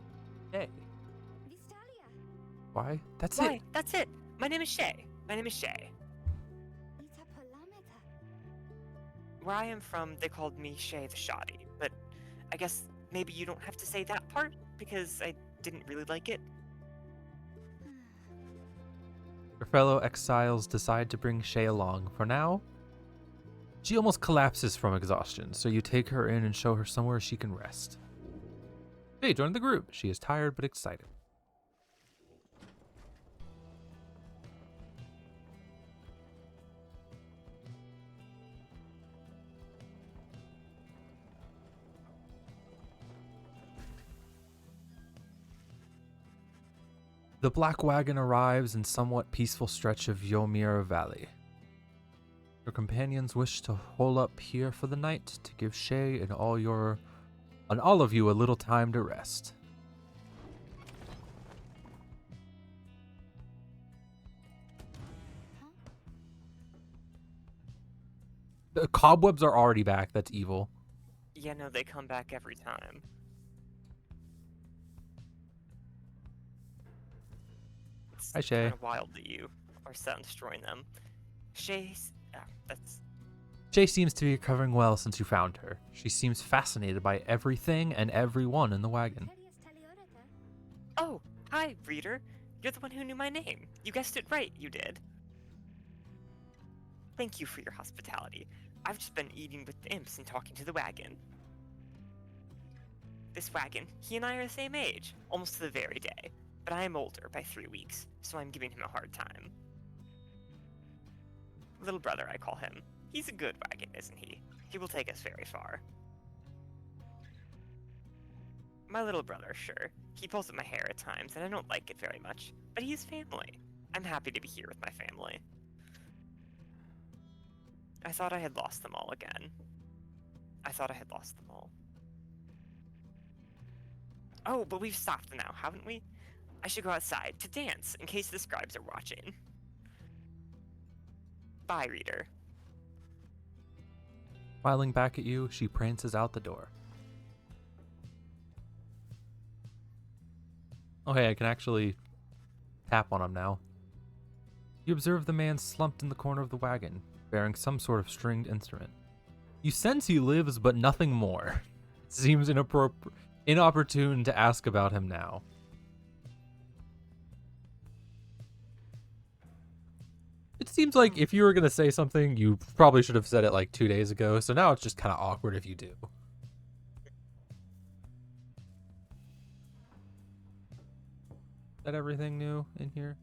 Shay. Why? That's
Why?
it.
That's it. My name is Shay. My name is Shay. Where I am from, they called me Shay the Shoddy, but I guess maybe you don't have to say that part, because I didn't really like it.
Your fellow exiles decide to bring Shay along. For now, she almost collapses from exhaustion, so you take her in and show her somewhere she can rest. Hey, join the group. She is tired but excited. The black wagon arrives in somewhat peaceful stretch of Ymir Valley. Your companions wish to hole up here for the night to give Shay and all of you a little time to rest. The cobwebs are already back. That's evil.
Yeah, no, they come back every time.
Hi, Shay.
Kind of wild that you are set on destroying them.
Jay seems to be recovering well since you found her. She seems fascinated by everything and everyone in the wagon.
Oh, hi, reader. You're the one who knew my name. You guessed it right, you did. Thank you for your hospitality. I've just been eating with the imps and talking to the wagon. This wagon, he and I are the same age, almost to the very day. But I am older by 3 weeks, so I'm giving him a hard time. Little brother, I call him. He's a good wagon, isn't he? He will take us very far. My little brother, sure. He pulls at my hair at times, and I don't like it very much. But he is family. I'm happy to be here with my family. I thought I had lost them all again. I thought I had lost them all. Oh, but we've stopped now, haven't we? I should go outside to dance, in case the scribes are watching. Bye, reader.
Smiling back at you, she prances out the door. Oh hey, I can actually tap on him now. You observe the man slumped in the corner of the wagon, bearing some sort of stringed instrument. You sense he lives, but nothing more. It seems inopportune to ask about him now. It seems like if you were going to say something, you probably should have said it like 2 days ago, so now it's just kind of awkward if you do. Is that everything new in here?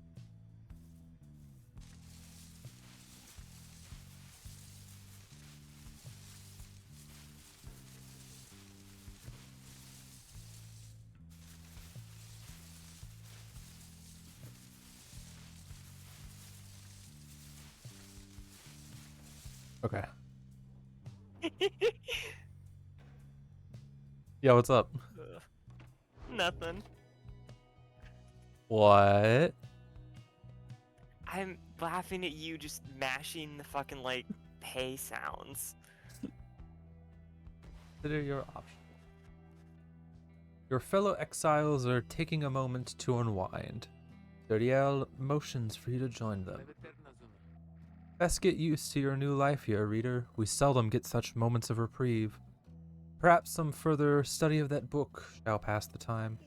Okay. Yeah, what's up?
Nothing.
What?
I'm laughing at you just mashing the fucking, like, pay sounds.
Consider your options. Your fellow exiles are taking a moment to unwind. Duriel motions for you to join them. Best get used to your new life here, reader. We seldom get such moments of reprieve. Perhaps some further study of that book shall pass the time.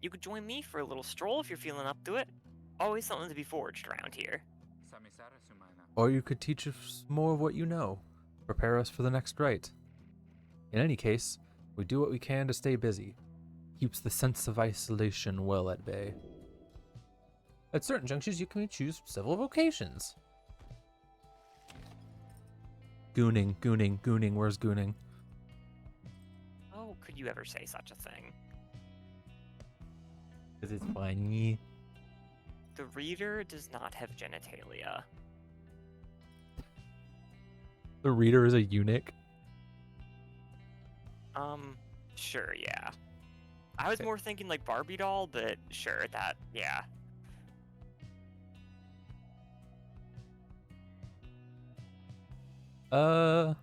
You could join me for a little stroll if you're feeling up to it. Always something to be forged around here.
Or you could teach us more of what you know. Prepare us for the next rite. In any case, we do what we can to stay busy. Keeps the sense of isolation well at bay. At certain junctures, you can choose several vocations. Gooning, gooning, gooning. Where's gooning?
Oh, could you ever say such a thing?
Because it's funny.
The reader does not have genitalia.
The reader is a eunuch.
Sure, yeah. I was
Okay.
more thinking like Barbie doll, but sure, that, yeah.
I'm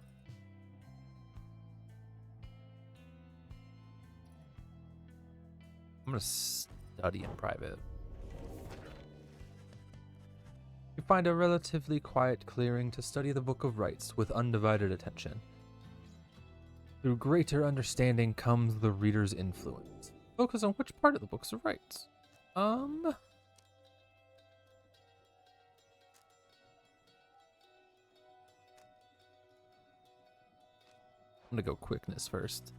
gonna study in private. You find a relatively quiet clearing to study the Book of Rites with undivided attention. Through greater understanding comes the reader's influence. Focus on which part of the Books of Rites. I'm gonna go quickness first.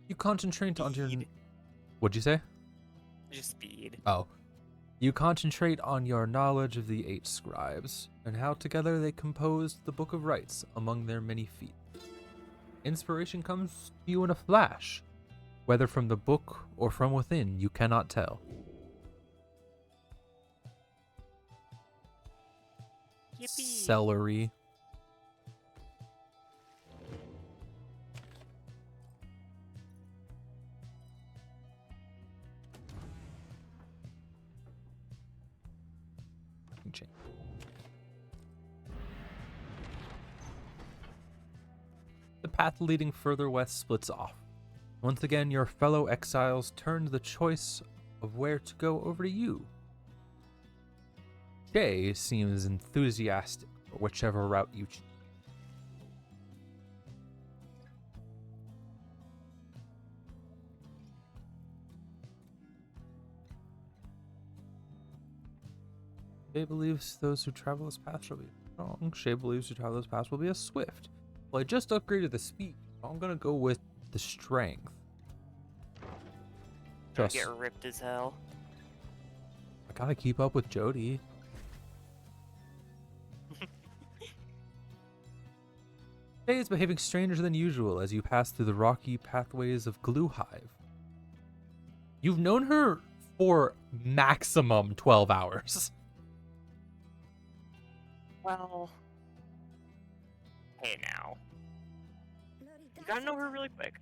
You concentrate on your...
Speed.
What'd you say?
Just speed.
Oh. You concentrate on your knowledge of the 8 scribes, and how together they composed the Book of Rites among their many feats. Inspiration comes to you in a flash. Whether from the book or from within, you cannot tell.
Yippee.
Celery. The path leading further west splits off. Once again, your fellow exiles turned the choice of where to go over to you. Jay seems enthusiastic or whichever route you choose. Shay believes those who travel this path shall be strong. Shay believes who travel this path will be as swift. Well, I just upgraded the speed, so I'm gonna go with the strength.
I get ripped as hell.
I gotta keep up with Jody. Shay is behaving stranger than usual as you pass through the rocky pathways of Gluehive. You've known her for maximum 12 hours.
Well, hey now. You gotta know her really quick.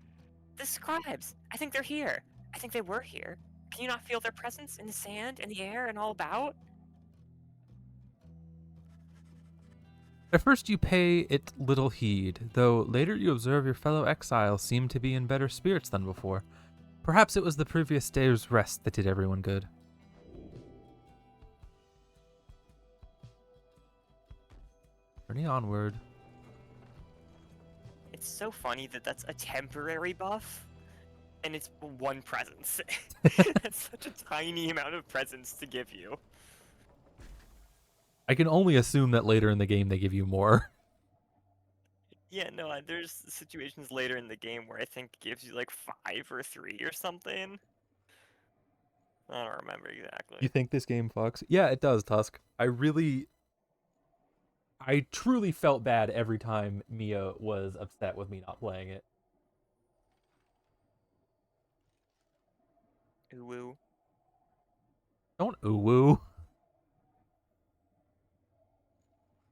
The scribes! I think they're here. I think they were here. Can you not feel their presence in the sand, in the air, and all about?
At first you pay it little heed, though later you observe your fellow exiles seem to be in better spirits than before. Perhaps it was the previous day's rest that did everyone good. Journey onward.
It's so funny that that's a temporary buff, and it's one presence. That's such a tiny amount of presence to give you.
I can only assume that later in the game they give you more.
Yeah, no, there's situations later in the game where I think it gives you like 5 or 3 or something. I don't remember exactly.
You think this game fucks? Yeah, it does, Tusk. I truly felt bad every time Mia was upset with me not playing it.
Ooh woo.
Don't ooh-woo.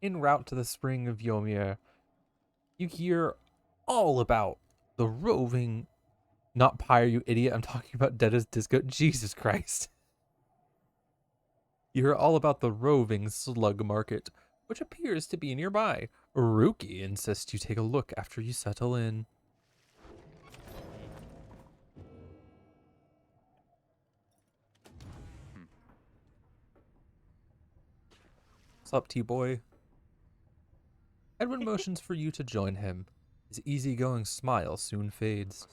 En route to the spring of Yomir, you hear all about the roving... Not Pyre, you idiot. I'm talking about Deada's Disco. Jesus Christ. You hear all about the roving slug market, which appears to be nearby. Ruki insists you take a look after you settle in. What's up, T-boy? Edwin motions for you to join him. His easygoing smile soon fades.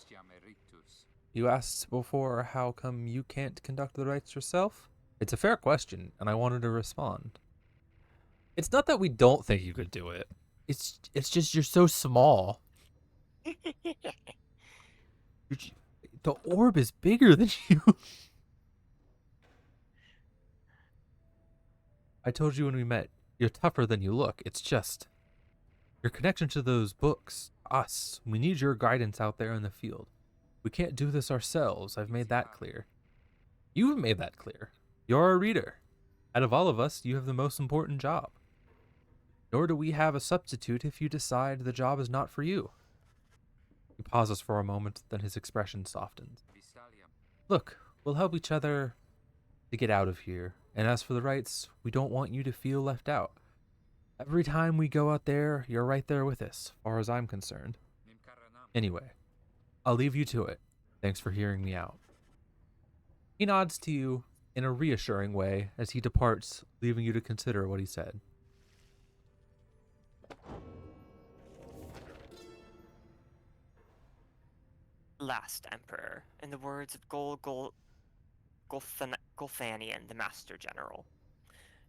You asked before how come you can't conduct the rites yourself? It's a fair question, and I wanted to respond. It's not that we don't think you could do it. It's just you're so small. The orb is bigger than you. I told you when we met, you're tougher than you look. It's just your connection to those books, us. We need your guidance out there in the field. We can't do this ourselves. I've made that clear. You've made that clear. You're a reader. Out of all of us, you have the most important job. Nor do we have a substitute if you decide the job is not for you. He pauses for a moment, then his expression softens. Look, we'll help each other to get out of here. And as for the rights, we don't want you to feel left out. Every time we go out there, you're right there with us, as far as I'm concerned. Anyway, I'll leave you to it. Thanks for hearing me out. He nods to you in a reassuring way as he departs, leaving you to consider what he said.
Last Emperor, in the words of Gulthanian, the Master General.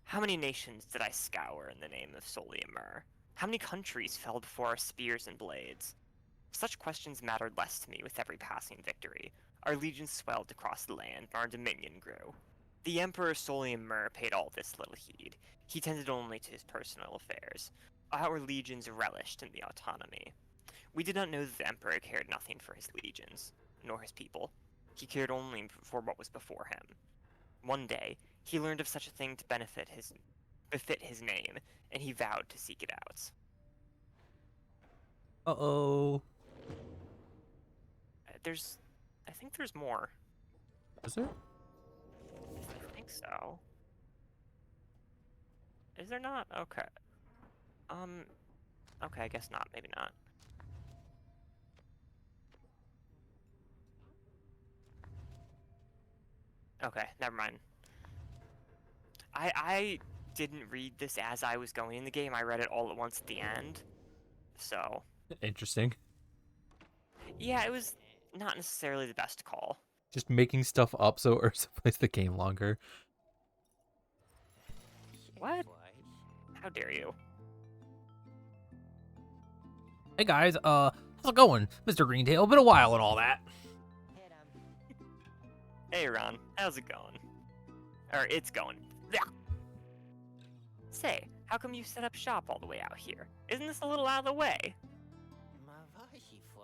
How many nations did I scour in the name of Soliamur? How many countries fell before our spears and blades? Such questions mattered less to me with every passing victory. Our legions swelled across the land, and our dominion grew. The Emperor Soliamur paid all this little heed. He tended only to his personal affairs. Our legions relished in the autonomy. We did not know that the Emperor cared nothing for his legions, nor his people. He cared only for what was before him. One day, he learned of such a thing to befit his name, and he vowed to seek it out.
Uh-oh.
I think there's more.
Is there?
I think so. Is there not? Okay. Okay, I guess not. Maybe not. Okay, never mind. I didn't read this as I was going in the game. I read it all at once at the end. So,
Interesting.
yeah, it was not necessarily the best call.
Just making stuff up so Ursa plays the game longer.
What? How dare you?
Hey guys, how's it going, Mr. Greentail? Been a while and all that.
Hey, Ron. How's it going? Or it's going. Yeah. Say, how come you set up shop all the way out here? Isn't this a little out of the way?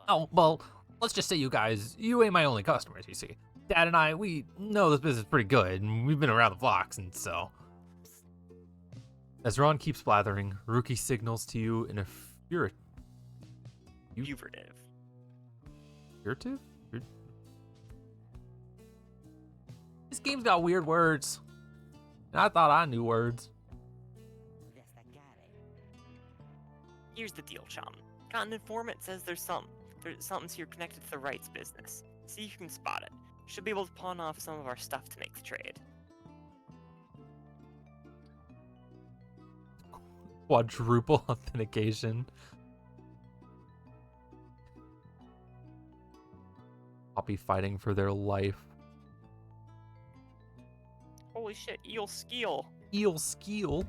Oh, well, let's just say you ain't my only customers, you see. Dad and I, we know this business pretty good, and we've been around the blocks, and so... As Ron keeps blathering, Rookie signals to you in a furtive? Furtive? This game's got weird words. And I thought I knew words.
Here's the deal, chum. Got an informant says there's something's here connected to the rights business. See if you can spot it. Should be able to pawn off some of our stuff to make the trade.
Quadruple authentication. Poppy fighting for their life.
Holy shit, eel skeel.
Eel skeel.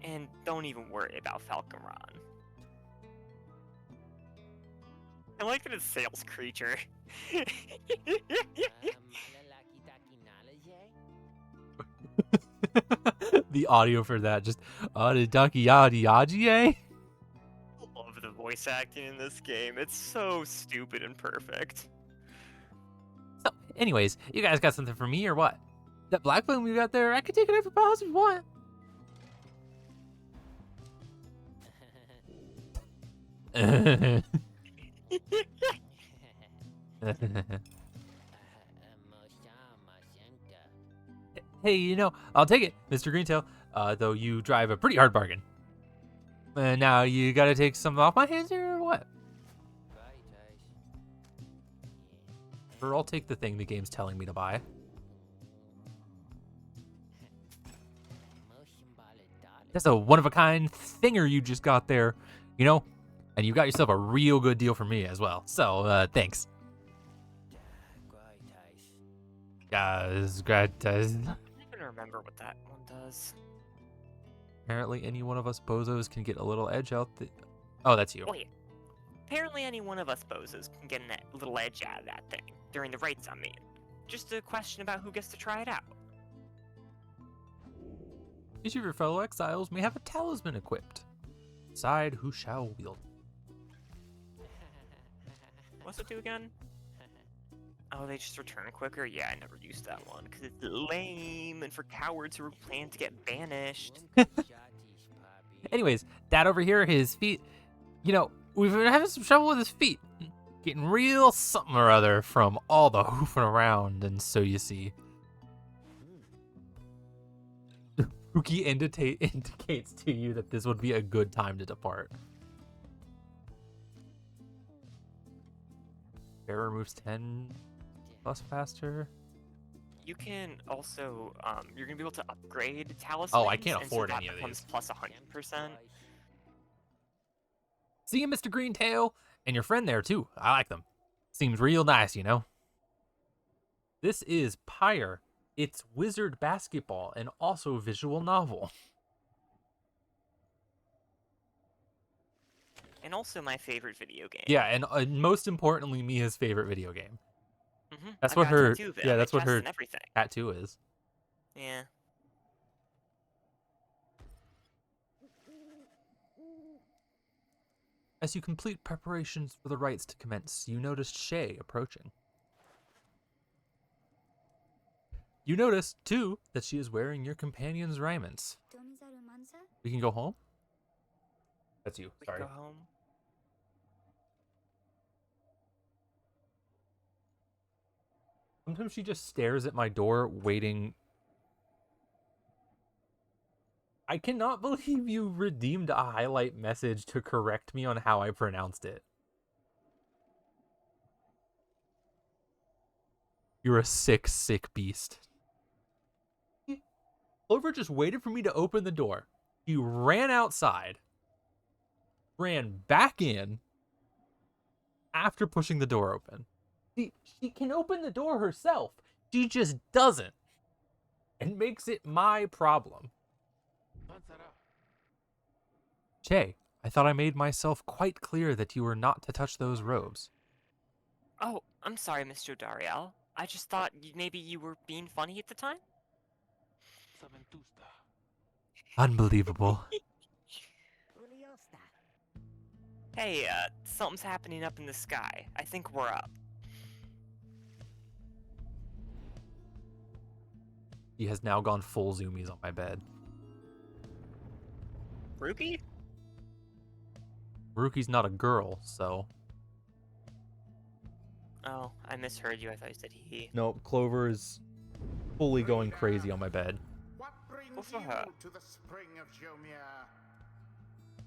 And don't even worry about Falcon Ron. I like that it's sales creature.
The audio for that just the ducky yadi yaji, eh?
I love the voice acting in this game. It's so stupid and perfect.
So, anyways, you guys got something for me or what? That black flame we got there, I could take it for pause if you want. Hey, you know, I'll take it, Mr. Greentail, though you drive a pretty hard bargain. Now, you gotta take something off my hands here, or what? Or I'll take the thing the game's telling me to buy. That's a one-of-a-kind thinger you just got there, you know? And you got yourself a real good deal for me as well, so, thanks. Guys, gratis.
I don't even remember what that one does.
Apparently, any one of us bozos can get a little edge out the... Oh, that's you.
Wait. Apparently any one of us bozos can get a little edge out of that thing. During the rates, I mean. Just a question about who gets to try it out.
Each of your fellow exiles may have a talisman equipped. Decide who shall wield.
What's it do again? Oh, they just return quicker? Yeah, I never used that one, because it's lame, and for cowards who plan to get banished.
Anyways, Dad over here, his feet, you know, we've been having some trouble with his feet. Getting real something or other from all the hoofing around, and so you see. Rookie indicates to you that this would be a good time to depart. Pyre removes 10 plus faster.
You can also, you're going to be able to upgrade talismans.
Oh, I can't afford
and so
any
that
of
becomes
these.
plus 100%.
See you, Mr. Greentail, and your friend there too. I like them. Seems real nice, you know. This is Pyre. It's wizard basketball and also a visual novel.
And also my favorite video game.
Yeah, and most importantly, Mia's favorite video game.
Mm-hmm.
That's
I've
what
got a
her.
tattoo of it
Yeah,
on my
that's what
chest
her
and everything.
tattoo is.
Yeah.
As you complete preparations for the rites to commence, you noticed Shay approaching. You notice, too, that she is wearing your companion's raiments. We can go home? That's you,
We
sorry.
go home.
Sometimes she just stares at my door, waiting. I cannot believe you redeemed a highlight message to correct me on how I pronounced it. You're a sick, sick beast. Clover just waited for me to open the door. He ran outside, ran back in after pushing the door open. She can open the door herself. She just doesn't. And makes it my problem. Che, I thought I made myself quite clear that you were not to touch those robes.
Oh, I'm sorry, Mr. Dariel. I just thought maybe you were being funny at the time?
Unbelievable.
Hey, something's happening up in the sky. I think we're up.
He has now gone full zoomies on my bed.
Ruki?
Ruki's not a girl, so...
Oh, I misheard you. I thought you said he.
Nope, Clover is fully going crazy on my bed.
What brings
Go for
you
her.
to the spring of Jomir?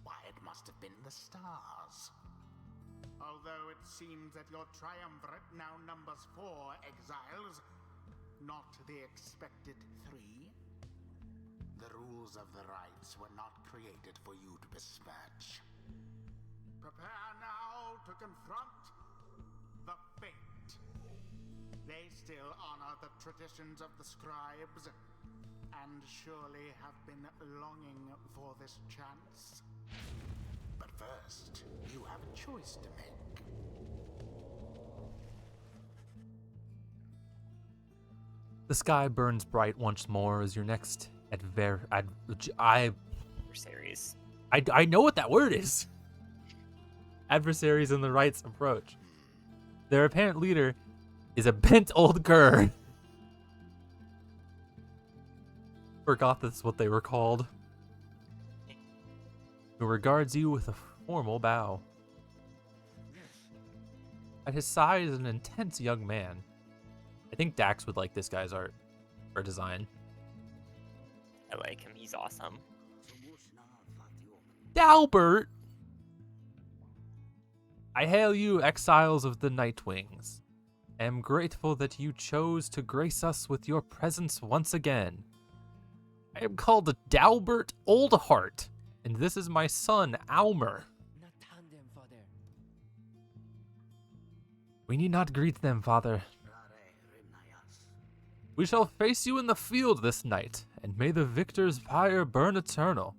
Why, it must have been the stars. Although it seems that your triumvirate now numbers 4 exiles, not the expected 3. The rules of the rites were not created for you to besmirch. Prepare now to confront the fate. They still honor the traditions of the scribes, and surely have been longing for this chance. But first, you have a choice to make.
The sky burns bright once more as your next
Series.
I know what that word is. Adversaries in the rites approach. Their apparent leader is a bent old cur. Forgot that's what they were called. Who regards you with a formal bow. At his side is an intense young man. I think Dax would like this guy's art or design.
I like him. He's awesome.
Dalbert! I hail you, exiles of the Nightwings. I am grateful that you chose to grace us with your presence once again. I am called Dalbert Oldheart, and this is my son, Almer. We need not greet them, father. We shall face you in the field this night, and may the victor's pyre burn eternal.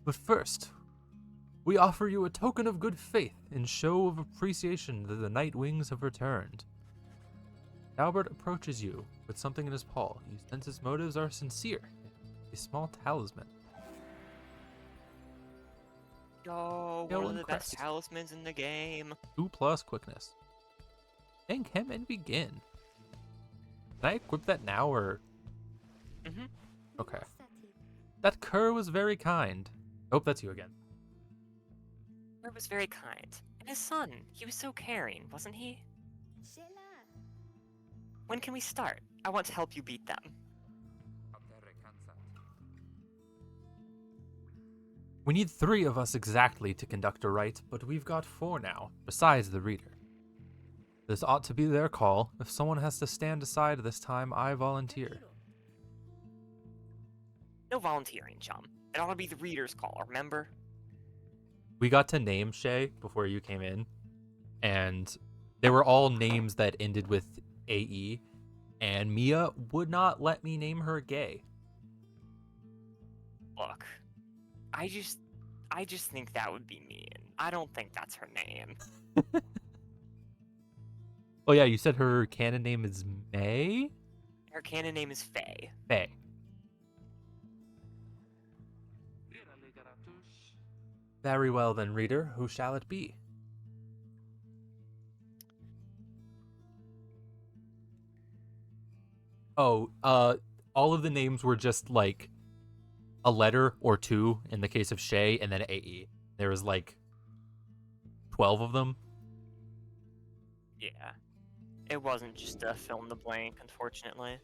But first, we offer you a token of good faith in show of appreciation that the Nightwings have returned. Albert approaches you with something in his paw. You sense his motives are sincere. A small talisman.
Yo,
Yo,
one of the
incredible.
best talismans in the game.
2+ quickness. Thank him and begin. Can I equip that now or?
Mm-hmm.
Okay. That cur was very kind. Oh, that's you again.
Herb was very kind. And his son, he was so caring, wasn't he? When can we start? I want to help you beat them.
We need 3 of us exactly to conduct a rite, but we've got 4 now, besides the reader. This ought to be their call. If someone has to stand aside this time, I volunteer.
No volunteering, chum. It ought to be the reader's call, remember?
We got to name Shay before you came in, and they were all names that ended with AE, and Mia would not let me name her gay.
Look, I just think that would be mean. I don't think that's her name.
Oh yeah, you said her canon name is May?
Her canon name is Faye.
Faye. Very well then, reader. Who shall it be? Oh, all of the names were just like a letter or 2 in the case of Shay, and then AE. There was like 12 of them.
Yeah. It wasn't just a fill in the blank, unfortunately.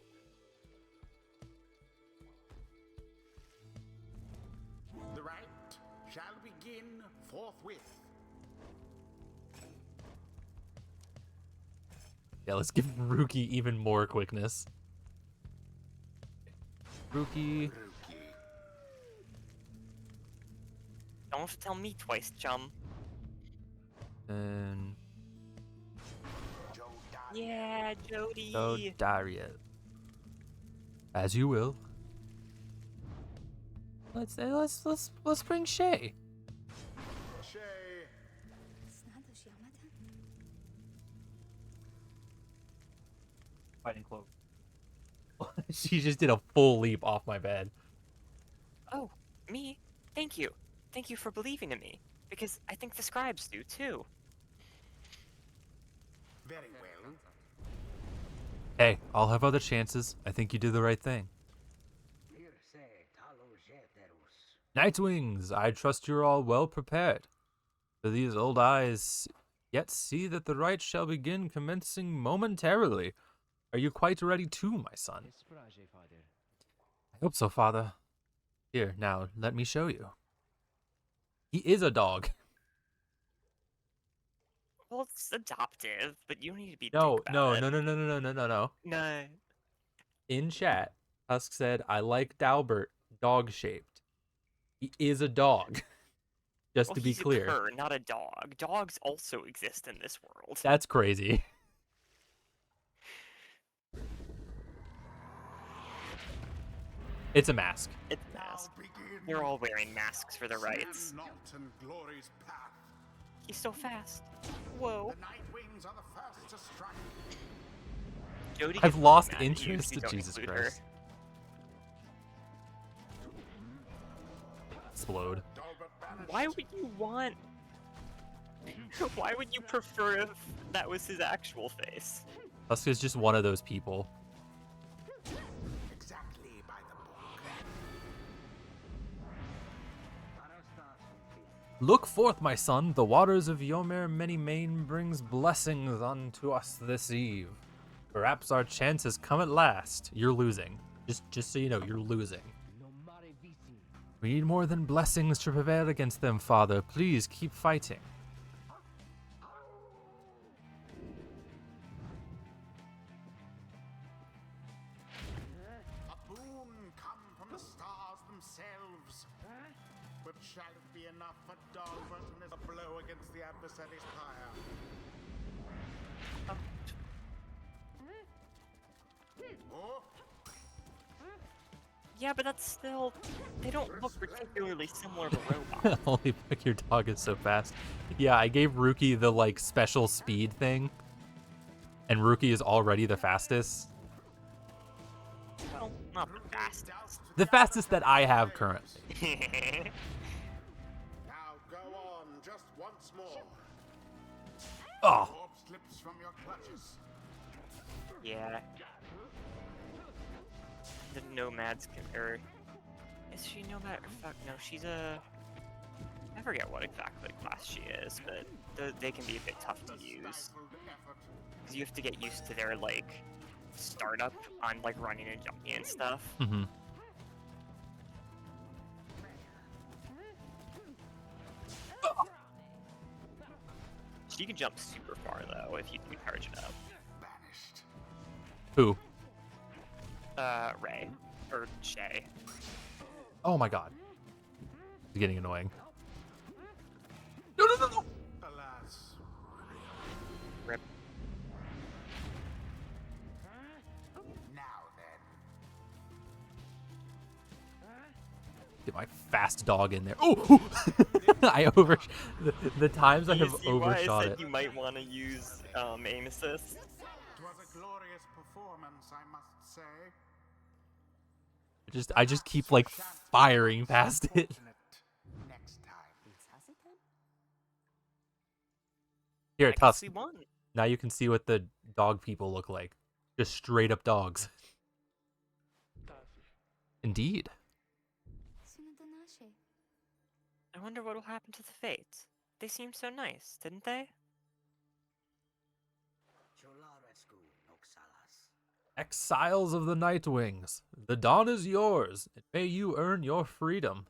The rite shall begin forthwith.
Yeah, let's give Ruki even more quickness. Ruki.
Don't have to tell me twice, chum.
And
Yeah, Jody.
so Dariet. As you will. Let's bring Shay.
Shay.
Fighting cloak. She just did a full leap off my bed.
Oh, me? Thank you. Thank you for believing in me. Because I think the scribes do too.
Very well.
Hey, I'll have other chances. I think you did the right thing. Nightwings, I trust you're all well prepared. For these old eyes yet see that the rite shall begin commencing momentarily. Are you quite ready too, my son? I hope so, father. Here, now, let me show you. He is a dog.
Well, it's adoptive, but you don't need to be
No,
dick about
no,
it.
no, no, no, no, no, no, no.
No.
In chat, Husk said, I like Dalbert, dog-shaped. He is a dog. Just
Well,
to be
he's
clear.
a cur, not a dog. Dogs also exist in this world.
That's crazy. It's a mask.
It's a mask.
Now begin
They're all wearing masks for the rights.
Stand not in glory's path.
He's so fast. Whoa.
The Nightwings are the first to strike.
Jody
I've
gets
lost
mad at you
interest
if you
to
don't
Jesus
include her.
Christ. Explode.
Dalbert banished.
Why would you want... Why would you prefer if that was his actual face?
Husk is just one of those people.
Exactly by the book.
Look forth, my son. The waters of Yomer Many Main brings blessings unto us this eve. Perhaps our chance has come at last. You're losing. Just so you know, you're losing. We need more than blessings to prevail against them, father. Please keep fighting.
A boon come from the stars themselves. But shall it be enough for Dalbert and his blow against the adversary's pyre? Oh,
Yeah, but that's still... They don't look particularly similar to robots.
Holy fuck, your dog is so fast. Yeah, I gave Ruki the, like, special speed thing. And Ruki is already the fastest.
Well, not the fastest.
The fastest that I have currently.
now go on, just once more.
Oh,
Orb slips from your clutches.
Yeah. The nomads can... Or... Is she nomad? Or fuck, no, she's a... I forget what exactly class she is, but they can be a bit tough to use.
Stifled effort.
Because you have to get used to their, like, startup on, like, running and jumping and stuff.
mm-hmm.
She can jump super far, though, if you charge it up.
Banished.
Who?
Ray. Or Shay.
Oh my god. It's getting annoying. No, no, no, no!
Alas.
Rip.
Now then.
Get my fast dog in there. Oh! I over... The times I have
You see why I
overshot
said
it.
you might want to use, aim assist?
'Twas a glorious performance, I must say.
I just keep, like, firing past it.
Fortunate next time.
Here,
I guess
Tusk.
we won.
Now you can see what the dog people look like. Just straight up dogs. Indeed.
I wonder what'll happen to the Fates. They seemed so nice, didn't they?
Exiles of the Nightwings, the dawn is yours, and may you earn your freedom.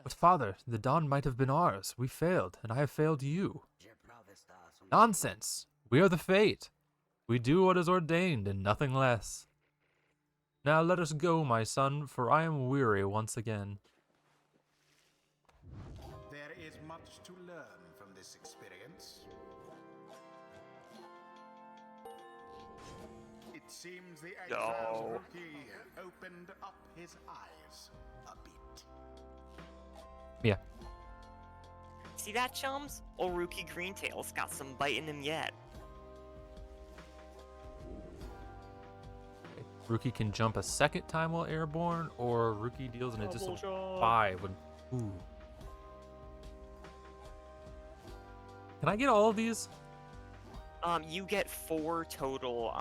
But father, the dawn might have been ours. We failed, and I have failed you. Nonsense. We are the fate. We do what is ordained and nothing less. Now let us go, my son, for I am weary once again.
There is much to learn from this experience. It seems the exile's
No.
rookie opened up his eyes a bit.
Yeah.
See that, chums? Old Rookie Greentail's got some bite in him yet.
Rookie can jump a second time while airborne, or Rookie deals an additional
Double jump.
5 when. Ooh. Can I get all of these?
You get 4 total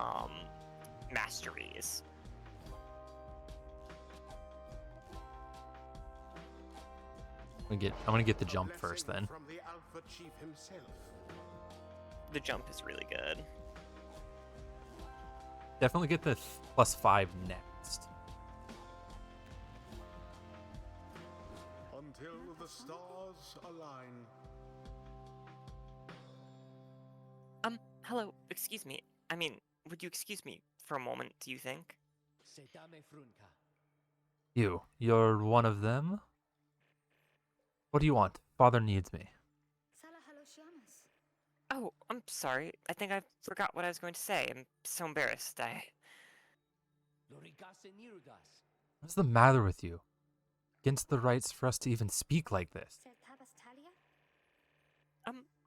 masteries.
I'm gonna get the jump first then.
From the Alpha Chief himself.
The jump is really good.
Definitely get the +5 next.
Until the stars align.
Hello, excuse me. I mean, would you excuse me for a moment, do you think?
You're one of them? What do you want? Father needs me.
Oh, I'm sorry. I think I forgot what I was going to say. I'm so embarrassed.
What's the matter with you? Against the rights for us to even speak like this.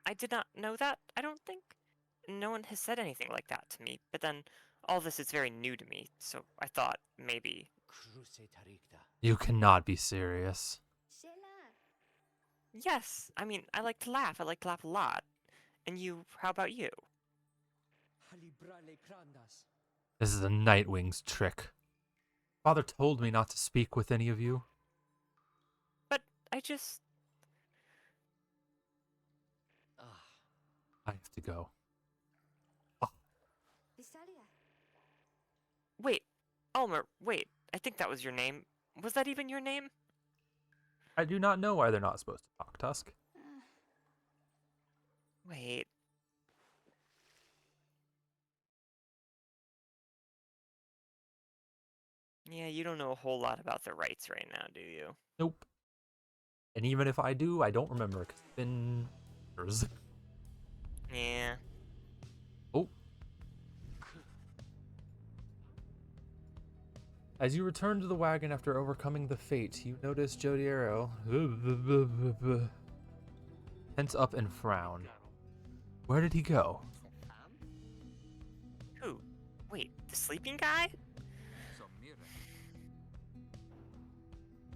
I did not know that, I don't think. No one has said anything like that to me, but then all this is very new to me, so I thought maybe...
You cannot be serious.
Yes, I mean, I like to laugh. I like to laugh a lot. And you, how about you?
This is a Nightwing's trick. Father told me not to speak with any of you.
But I just...
I have to go.
Wait, Ulmer, wait. I think that was your name. Was that even your name?
I do not know why they're not supposed to talk, Tusk.
Wait. Yeah, you don't know a whole lot about the rights right now, do you?
Nope. And even if I do, I don't remember, 'cause it's been years.
Yeah.
Oh. As you return to the wagon after overcoming the fate, you notice Jodiero tense up and frown. Where did he go?
Who? Wait, the sleeping guy?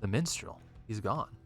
The minstrel. He's gone.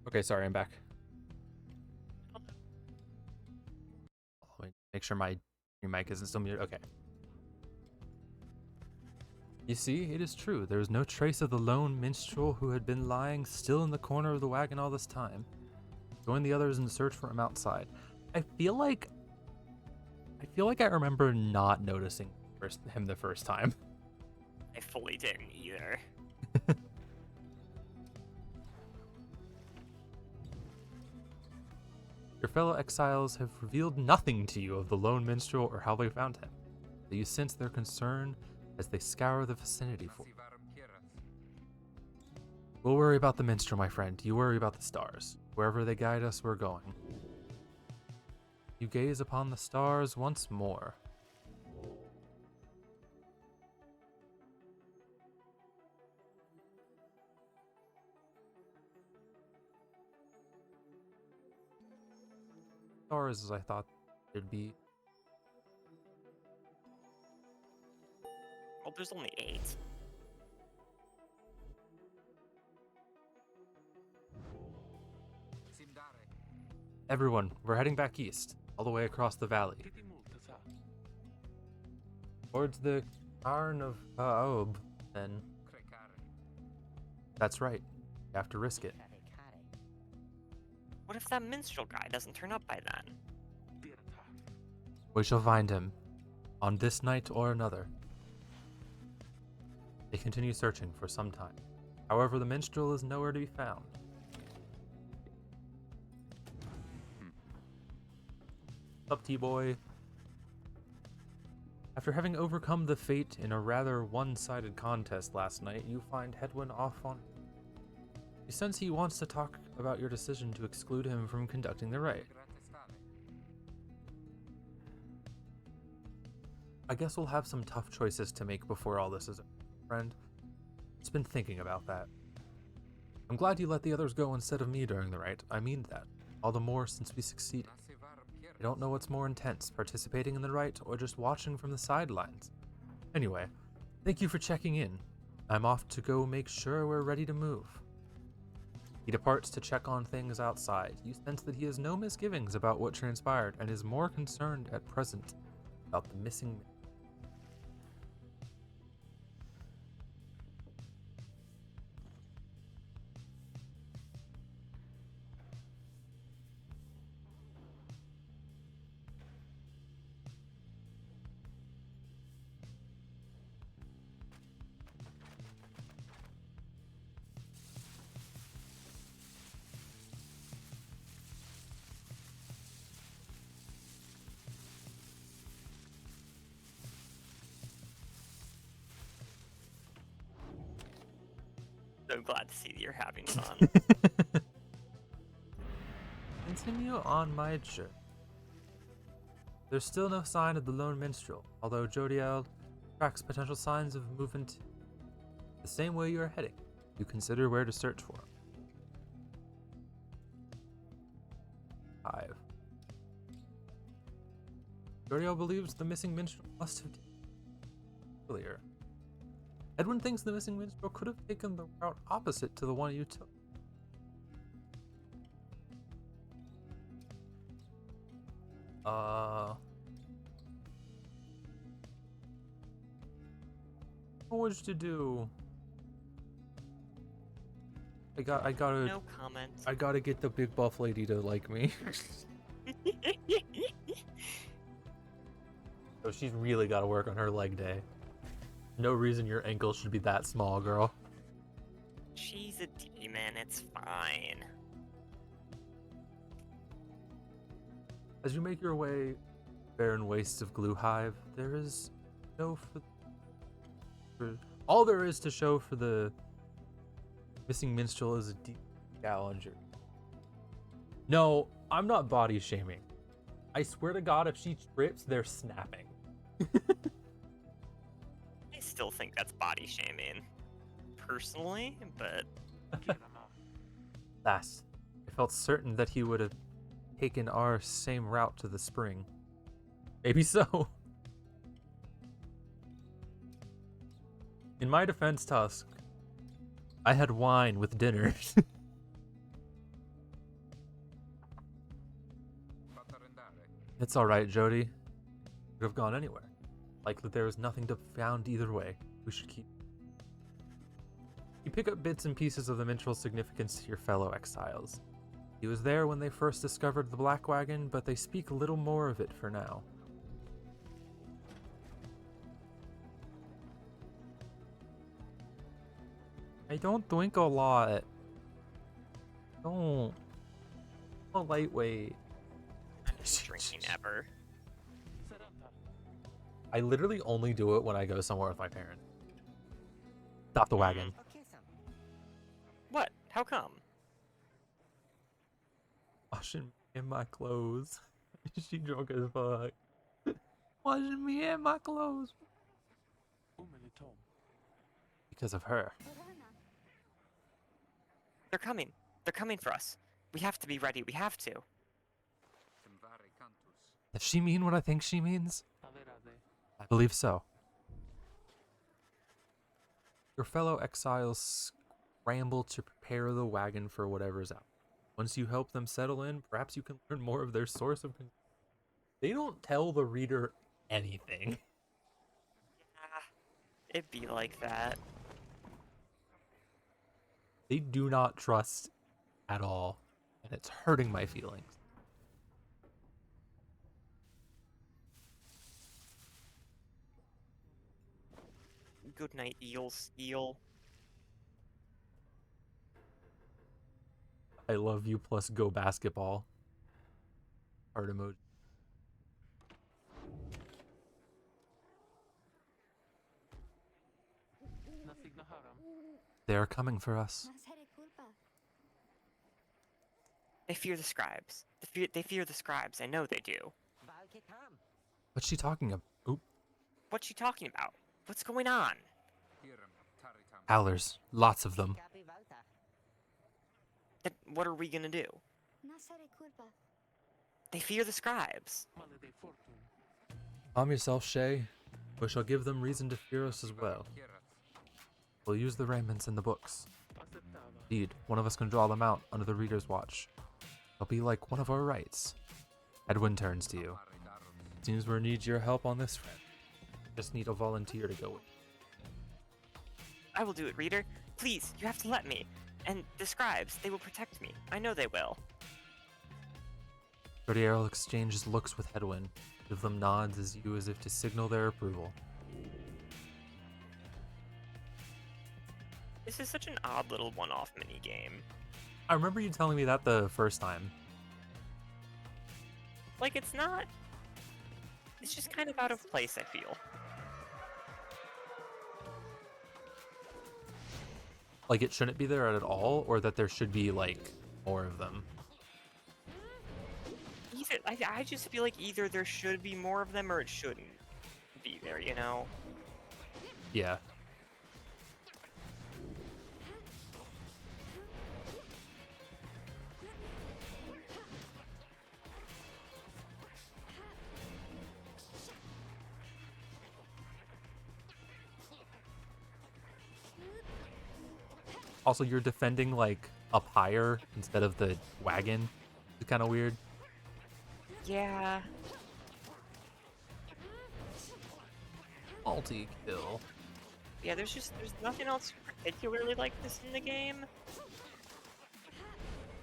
Okay, sorry, I'm back. Let me make sure your mic isn't still muted. Okay. You see, it is true. There is no trace of the lone minstrel who had been lying still in the corner of the wagon all this time. Join the others in search for him outside. I feel like I remember not noticing him the first time.
I fully didn't either.
Your fellow exiles have revealed nothing to you of the lone minstrel or how they found him. Do you sense their concern as they scour the vicinity for him? We'll worry about the minstrel, my friend. You worry about the stars. Wherever they guide us, we're going. You gaze upon the stars once more. Stars as I thought it'd be.
Well, there's only 8.
Everyone, we're heading back east, all the way across the valley. Towards the Cairn of Aob, then. That's right. You have to risk it.
What if that minstrel guy doesn't turn up by then?
We shall find him, on this night or another. They continue searching for some time. However, the minstrel is nowhere to be found. Up, T-boy. After having overcome the fate in a rather one-sided contest last night, you find Hedwin off on... You sense he wants to talk about your decision to exclude him from conducting the rite. I guess we'll have some tough choices to make before all this is over, friend. Just been thinking about that. I'm glad you let the others go instead of me during the rite. I mean that. All the more since we succeeded. I don't know what's more intense, participating in the rite or just watching from the sidelines. Anyway, thank you for checking in. I'm off to go make sure we're ready to move. He departs to check on things outside. You sense that he has no misgivings about what transpired and is more concerned at present about the missing.
So glad to see that you're having fun.
Continue on my journey. There's still no sign of the lone minstrel, although Jodiel tracks potential signs of movement the same way you are heading. You consider where to search for him. 5. Jodiel believes the missing minstrel must have earlier. Edwin thinks the missing minstrel could have taken the route opposite to the one you took. What would you do? I gotta.
No comment.
I gotta get the big buff lady to like me. So she's really gotta work on her leg day. No reason your ankle should be that small, girl.
She's a demon, it's fine.
As you make your way barren wastes of Glue Hive, there is no all there is to show for the missing minstrel is a deep Gallinger. No, I'm not body shaming. I swear to God, if she trips, they're snapping.
I still think that's body shaming, personally, but...
Last, I felt certain that he would have taken our same route to the spring. Maybe so. In my defense, Tusk, I had wine with dinner. It's alright, Jody. Could have gone anywhere. Likely there was nothing to be found either way. We should keep... You pick up bits and pieces of the minstrel's significance to your fellow exiles. He was there when they first discovered the Black Wagon, but they speak little more of it for now. I don't drink a lot. Don't. I'm a lightweight.
I'm just drinking ever.
I literally only do it when I go somewhere with my parents. Stop the wagon.
What? How come?
Washing me in my clothes. She drunk as fuck. Washing me in my clothes. Because of her.
They're coming. They're coming for us. We have to be ready. We have to.
Does she mean what I think she means? I believe so. Your fellow exiles scramble to prepare the wagon for whatever's out. Once you help them settle in, perhaps you can learn more of their source of concern. They don't tell the reader anything.
It'd be like that.
They do not trust at all, and it's hurting my feelings.
Good night, eels. Eel.
I love you plus go basketball. Heart emoji. They are coming for us.
They fear the scribes. They fear the scribes. I know they do.
What's she talking about? Oop.
What's she talking about? What's going on?
Howlers. Lots of them.
Then what are we gonna do? They fear the scribes.
Calm yourself, Shay. We shall give them reason to fear us as well. We'll use the raiments in the books. Indeed, one of us can draw them out under the reader's watch. It'll be like one of our rights. Edwin turns to you. Seems we need your help on this friend. Just need a volunteer to go with.
I will do it, reader. Please, you have to let me. And the scribes, they will protect me. I know they will.
Cordiero exchanges looks with Hedwyn. Give them nods as if to signal their approval.
This is such an odd little one-off minigame.
I remember you telling me that the first time.
Like, it's not... It's just kind of out of place, I feel.
Like, it shouldn't be there at all, or that there should be, like, more of them.
Either, I just feel like either there should be more of them or it shouldn't be there, you know?
Yeah. Also, you're defending, like, a pyre instead of the wagon. It's kind of weird.
Yeah.
Multi-kill.
Yeah, there's nothing else particularly like this in the game.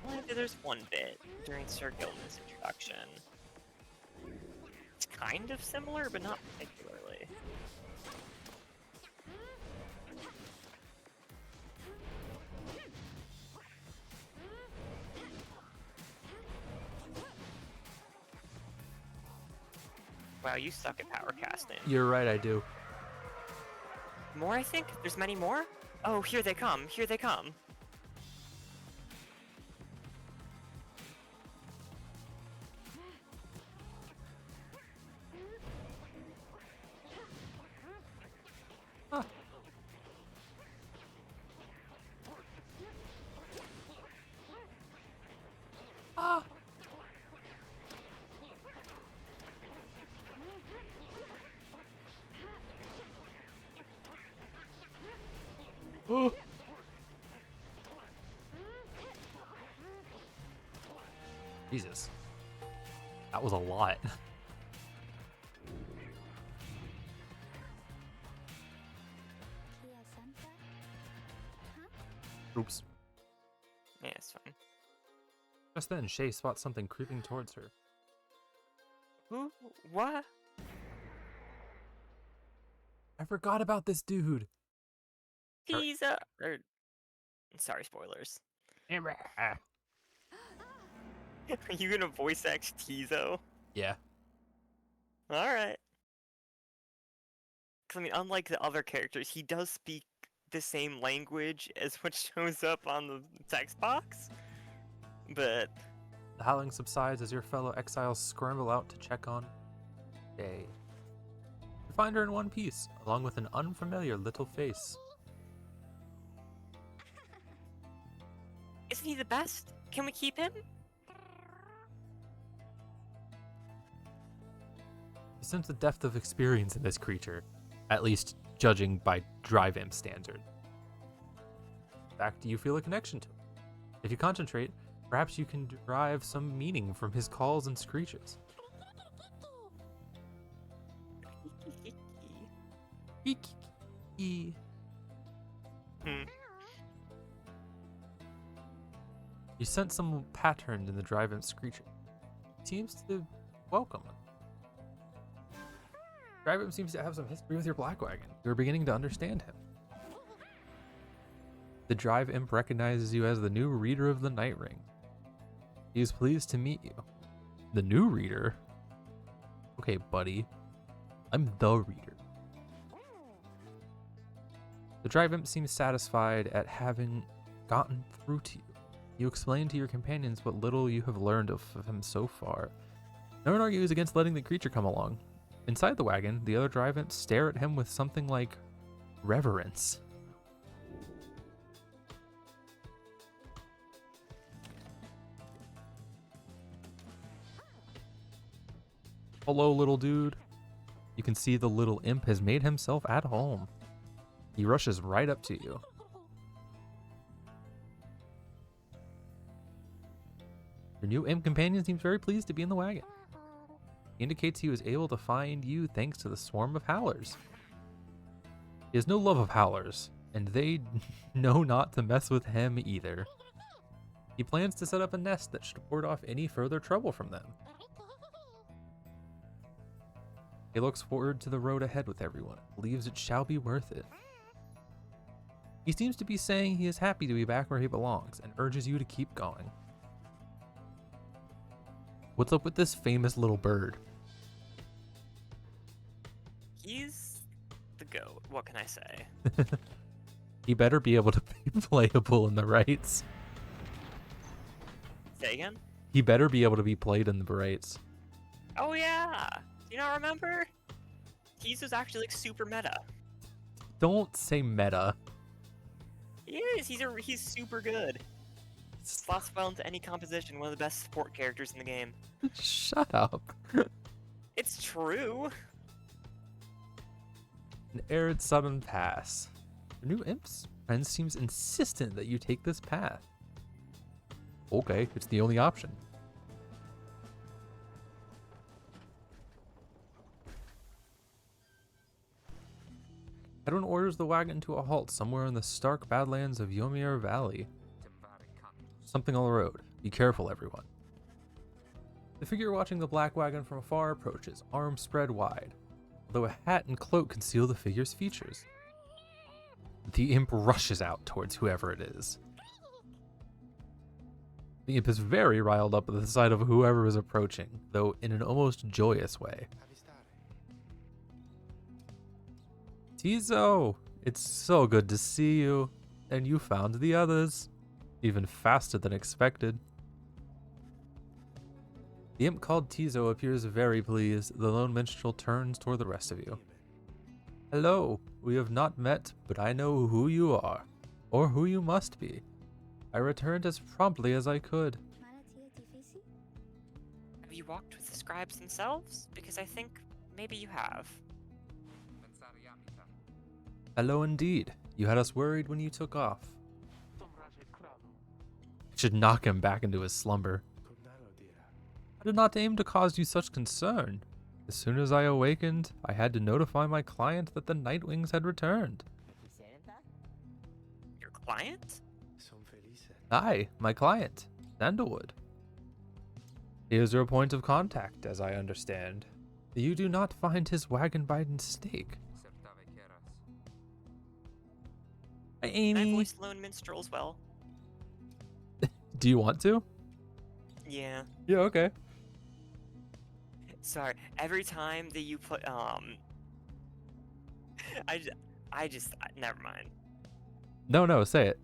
Well, there's one bit during Sir Gilman's introduction. It's kind of similar, but not particularly. Wow, you suck at power casting.
You're right, I do.
More, I think? There's many more? Oh, here they come. Here they come.
Huh. Ah. Oh. Jesus. That was a lot. Oops.
Yeah, it's fine.
Just then, Shay spots something creeping towards her.
Who? What?
I forgot about this dude.
He's a... sorry, spoilers. Are you gonna voice act Tizo?
Yeah.
Alright. I mean, unlike the other characters, he does speak the same language as what shows up on the text box. But...
The howling subsides as your fellow exiles scramble out to check on Shay. You find her in one piece, along with an unfamiliar little face.
Isn't he the best? Can we keep him?
You sense the depth of experience in this creature, at least judging by Drive Imp standard. In fact, you feel a connection to him. If you concentrate, perhaps you can derive some meaning from his calls and screeches.
Hmm.
You sense some pattern in the drive-in screeching. He seems to welcome it. Drive-in seems to have some history with your black wagon. You're beginning to understand him. The Drive Imp recognizes you as the new reader of the Night Ring. He is pleased to meet you. The new reader? Okay, buddy. I'm the reader. The Drive Imp seems satisfied at having gotten through to you. You explain to your companions what little you have learned of him so far. No one argues against letting the creature come along. Inside the wagon, the other Drive Imps stare at him with something like reverence. Hello, little dude. You can see the little imp has made himself at home. He rushes right up to you. Your new imp companion seems very pleased to be in the wagon. He indicates he was able to find you thanks to the swarm of howlers. He has no love of howlers, and they know not to mess with him either. He plans to set up a nest that should ward off any further trouble from them. He looks forward to the road ahead with everyone, believes it shall be worth it. He seems to be saying he is happy to be back where he belongs, and urges you to keep going. What's up with this famous little bird?
He's the GOAT. What can I say?
He better be able to be playable in the rights.
Say again?
He better be able to be played in the rights.
Oh yeah! Do you not remember? He's actually like super meta.
Don't say meta.
He is. He's super good. Slots well into any composition. One of the best support characters in the game.
Shut up.
It's true.
An arid sudden pass. Your new imp's friend seems insistent that you take this path. Okay, it's the only option. Edwin orders the wagon to a halt somewhere in the stark badlands of Ymir Valley. Something on the road. Be careful, everyone. The figure watching the black wagon from afar approaches, arms spread wide, although a hat and cloak conceal the figure's features. The imp rushes out towards whoever it is. The imp is very riled up at the sight of whoever is approaching, though in an almost joyous way. Tizo, it's so good to see you, and you found the others, even faster than expected. The imp called Tizo appears very pleased. The lone minstrel turns toward the rest of you. Hello, we have not met, but I know who you are, or who you must be. I returned as promptly as I could.
Have you walked with the scribes themselves? Because I think maybe you have.
Hello indeed. You had us worried when you took off. I should knock him back into his slumber. I did not aim to cause you such concern. As soon as I awakened, I had to notify my client that the Nightwings had returned.
Your client?
Aye, my client, Sandalwood. He is your point of contact, as I understand. You do not find his wagon by mistake. Hi,
Can I
Amy.
voice Lone Minstrel as well?
Do you want to?
Yeah.
Yeah, okay.
Sorry. Every time that you put never mind.
No, say it.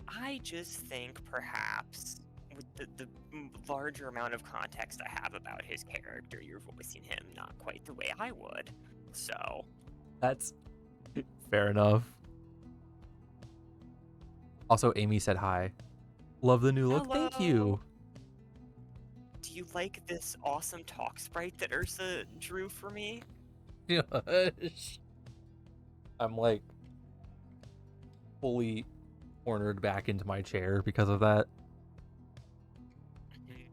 I just think perhaps with the larger amount of context I have about his character, you're voicing him not quite the way I would. So
That's fair enough. Also, Amy said hi. Love the new look. Thank you.
do you like this awesome talk sprite that Ersa drew for me?
Gosh. I'm like, fully cornered back into my chair because of that.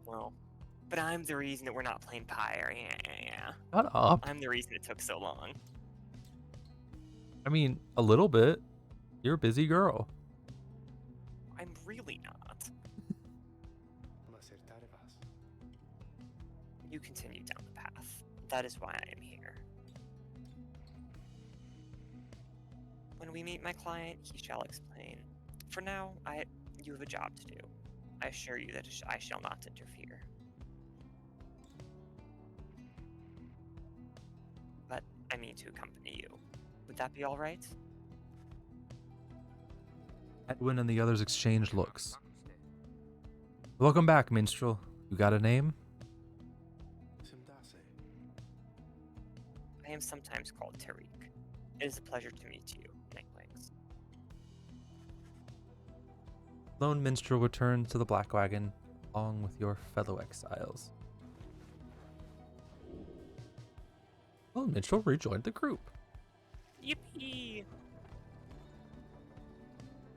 Well, but I'm the reason that we're not playing Pyre. Yeah.
Shut up.
I'm the reason it took so long.
I mean, a little bit. You're a busy girl.
I'm really not. You continue down the path. That is why I am here. When we meet my client, he shall explain. For now, you have a job to do. I assure you that I shall not interfere. But I mean to accompany you. Would that be all right?
Edwin and the others exchange looks. Welcome back, minstrel. You got a name?
I am sometimes called Tariq. It is a pleasure to meet you, Nightwings.
Lone minstrel returns to the Black Wagon along with your fellow exiles. Lone minstrel rejoined the group.
Yippee!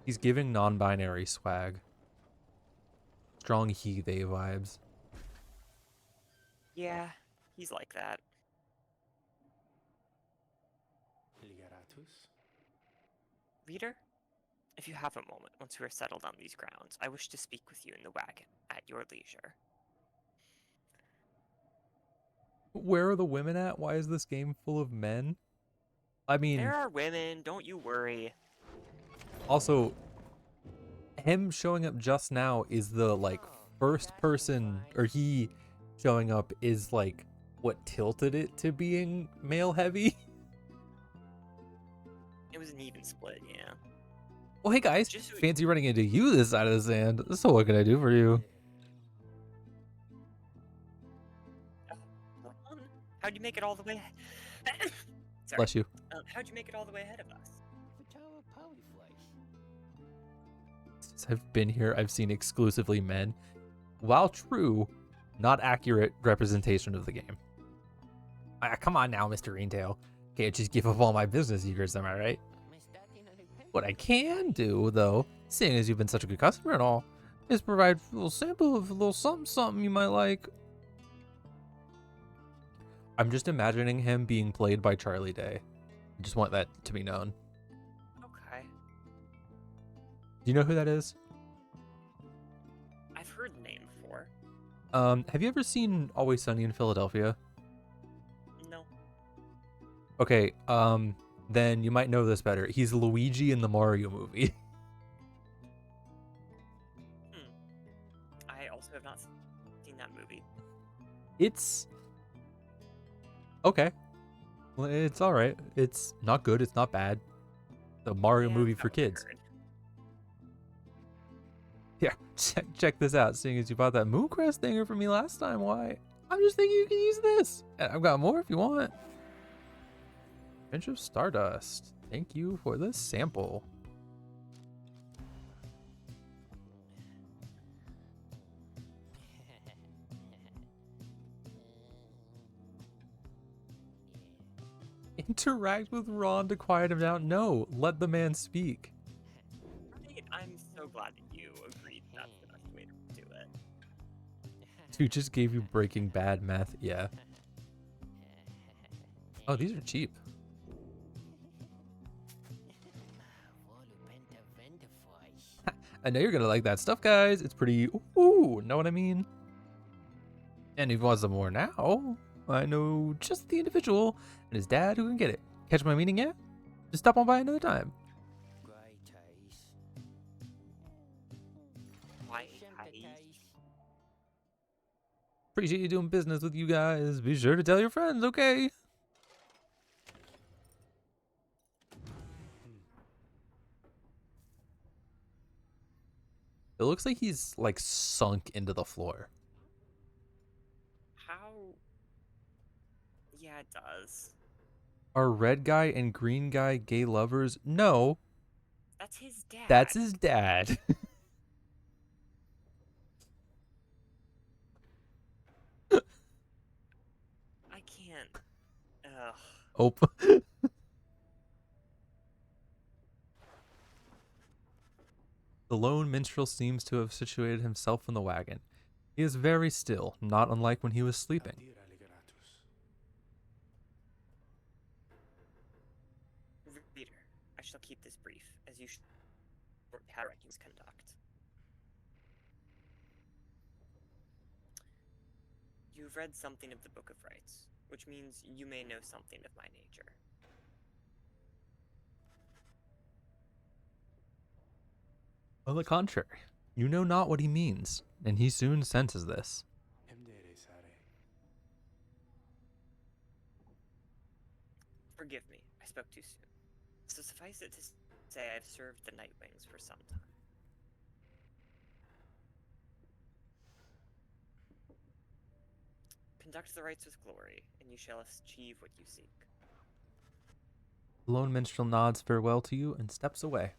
He's giving non-binary swag. Strong he-they vibes.
Yeah, he's like that. Reader, if you have a moment once we are settled on these grounds, I wish to speak with you in the wagon at your leisure.
Where are the women at? Why is this game full of men? I mean,
There are women, don't you worry.
also, him showing up just now is the, like, first person, or he showing up is, like, what tilted it to being male-heavy.
It was an even split, yeah.
Well, hey guys,
Just so-
fancy running into you this side of the sand. So what can I do for you?
How'd you make it all the way? Sorry.
Bless you.
How'd you make it all the way ahead of us?
Since I've been here, I've seen exclusively men. While true, not accurate representation of the game. Come on now, Mr. Raintail. Can't just give up all my business secrets, am I right? What I can do, though, seeing as you've been such a good customer and all, is provide a little sample of a little something you might like. I'm just imagining him being played by Charlie Day. I just want that to be known.
Okay.
Do you know who that is?
I've heard the name before.
Have you ever seen Always Sunny in Philadelphia?
No.
Okay, then you might know this better. He's Luigi in the Mario movie.
I also have not seen that movie.
It's okay. Well, it's all right. It's not good. It's not bad. The Mario
Yeah,
movie
that
for
was
kids.
weird.
Yeah, check this out. Seeing as you bought that Mooncrest thinger for me last time, why? I'm just thinking you can use this. And I've got more if you want. Pinch of Stardust. Thank you for the sample. Interact with Ron to quiet him down. No, let the man speak.
Right? I'm so glad that you agreed that's the best way to do it.
Dude just gave you Breaking Bad meth. Yeah. Oh, these are cheap. I know you're gonna like that stuff, guys. It's pretty. Ooh, know what I mean? And if he wants some more now, I know just the individual and his dad who can get it. Catch my meaning, yeah? Just stop on by another time.
Why?
Appreciate you doing business with you guys. Be sure to tell your friends, okay? It looks like he's like sunk into the floor.
How? Yeah, it does.
Are red guy and green guy gay lovers? No,
That's his dad.
that's his dad.
I can't. Ugh.
Oh. The lone minstrel seems to have situated himself in the wagon. He is very still, not unlike when he was sleeping.
Reader, I shall keep this brief, as you short paragraphs conduct. You've read something of the Book of Rites, which means you may know something of my nature.
On the contrary, you know not what he means, and he soon senses this.
Forgive me, I spoke too soon. So suffice it to say I've served the Nightwings for some time. Conduct the rites with glory, and you shall achieve what you seek.
The lone minstrel nods farewell to you and steps away.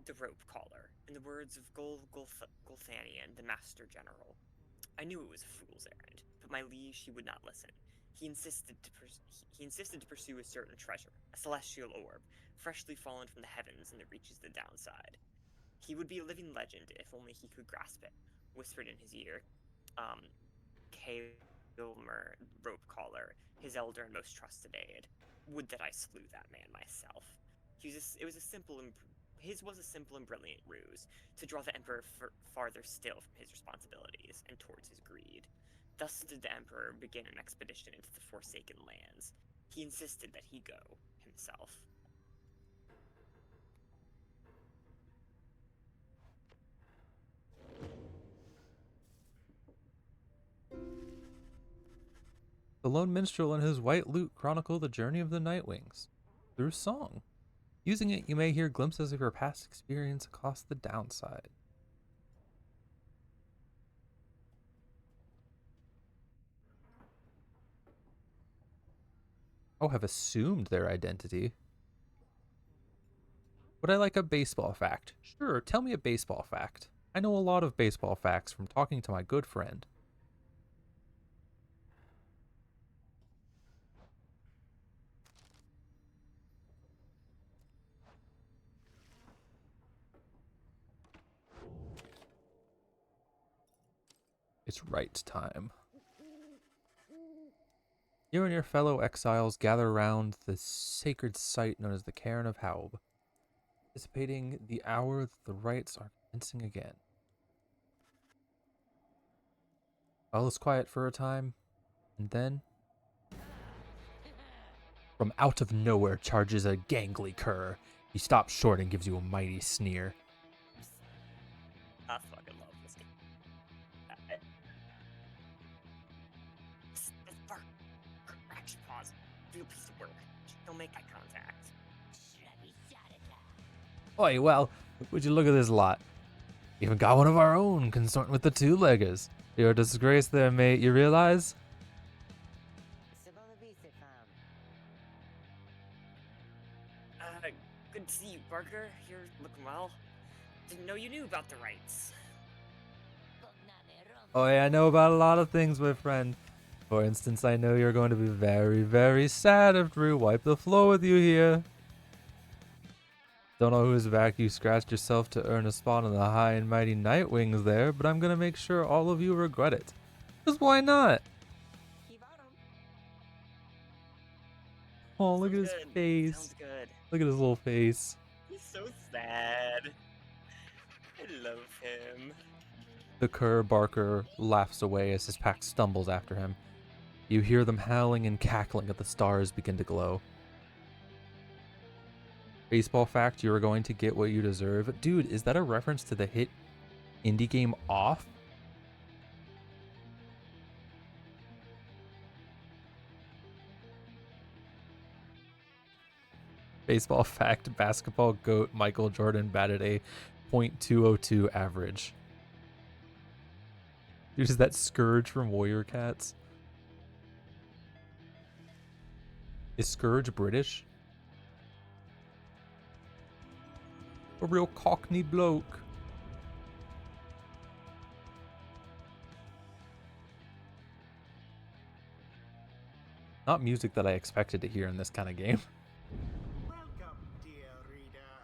The rope collar, in the words of Gulthanian, the Master General. I knew it was a fool's errand, but my liege, he would not listen. He insisted to pursue a certain treasure, a celestial orb, freshly fallen from the heavens in the reaches of the downside. He would be a living legend if only he could grasp it, whispered in his ear. Kaelmer, rope collar, his elder and most trusted aide. Would that I slew that man myself. His was a simple and brilliant ruse, to draw the Emperor farther still from his responsibilities and towards his greed. Thus did the Emperor begin an expedition into the Forsaken Lands. He insisted that he go himself.
The lone minstrel and his white lute chronicle the journey of the Nightwings through song. Using it, you may hear glimpses of your past experience across the downside. Oh, have assumed their identity. Would I like a baseball fact? Sure, tell me a baseball fact. I know a lot of baseball facts from talking to my good friend. It's right time. You and your fellow exiles gather around the sacred site known as the Cairn of Haub, anticipating the hour that the rites are commencing again. All is quiet for a time, and then, from out of nowhere charges a gangly cur. He stops short and gives you a mighty sneer.
I fucking love this game. Action pause. Do a piece of work. Don't make eye contact.
Oi, well, would you look at this lot? Even got one of our own, consorting with the two-leggers. You're a disgrace there, mate, you realize?
Good to see you, Barker. You're looking well. Didn't know you knew about the rites.
Oh yeah, I know about a lot of things, my friend. For instance, I know you're going to be very, very sad after we wipe the floor with you here. Don't know whose back you scratched yourself to earn a spot on the high and mighty Nightwings there, but I'm gonna make sure all of you regret it. 'Cause why not? Oh, look at his face.
Sounds good.
Look at his little face.
He's so sad. I love him.
The cur Barker laughs away as his pack stumbles after him. You hear them howling and cackling as the stars begin to glow. Baseball fact, you are going to get what you deserve. Dude, is that a reference to the hit indie game Off? Baseball fact, basketball GOAT Michael Jordan batted a .202 average. Dude, is that Scourge from Warrior Cats? Is Scourge British? A real cockney bloke. Not music that I expected to hear in this kind of game.
Welcome, dear reader,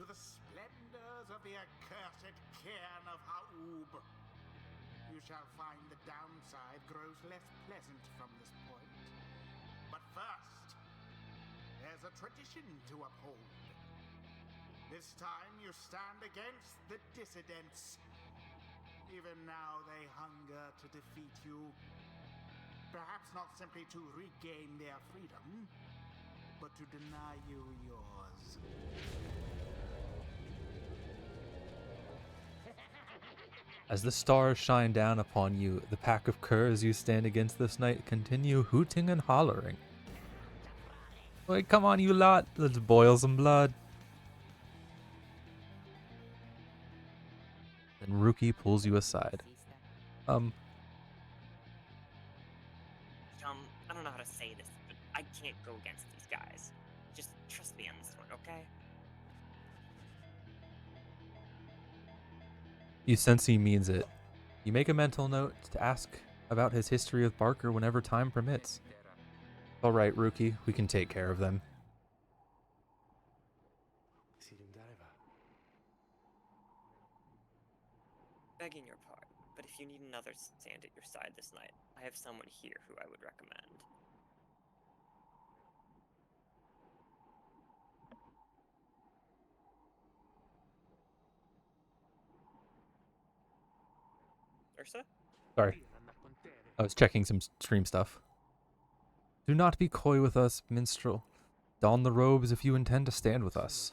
to the splendors of the accursed cairn of Ha'ub. You shall find the downside grows less pleasant from this point. But first, there's a tradition to uphold. This time you stand against the dissidents. Even now they hunger to defeat you. Perhaps not simply to regain their freedom, but to deny you yours.
As the stars shine down upon you, the pack of curs you stand against this night continue hooting and hollering. Wait, come on, you lot. Let's boil some blood. Then Rookie pulls you aside.
I don't know how to say this, but I can't go against these guys. Just trust me on this one, okay?
You sense he means it. You make a mental note to ask about his history with Barker whenever time permits. All right, Rookie, we can take care of them.
Begging your pardon, but if you need another stand at your side this night, I have someone here who I would recommend. Ersa?
Sorry. I was checking some stream stuff. Do not be coy with us, minstrel. Don the robes if you intend to stand with us.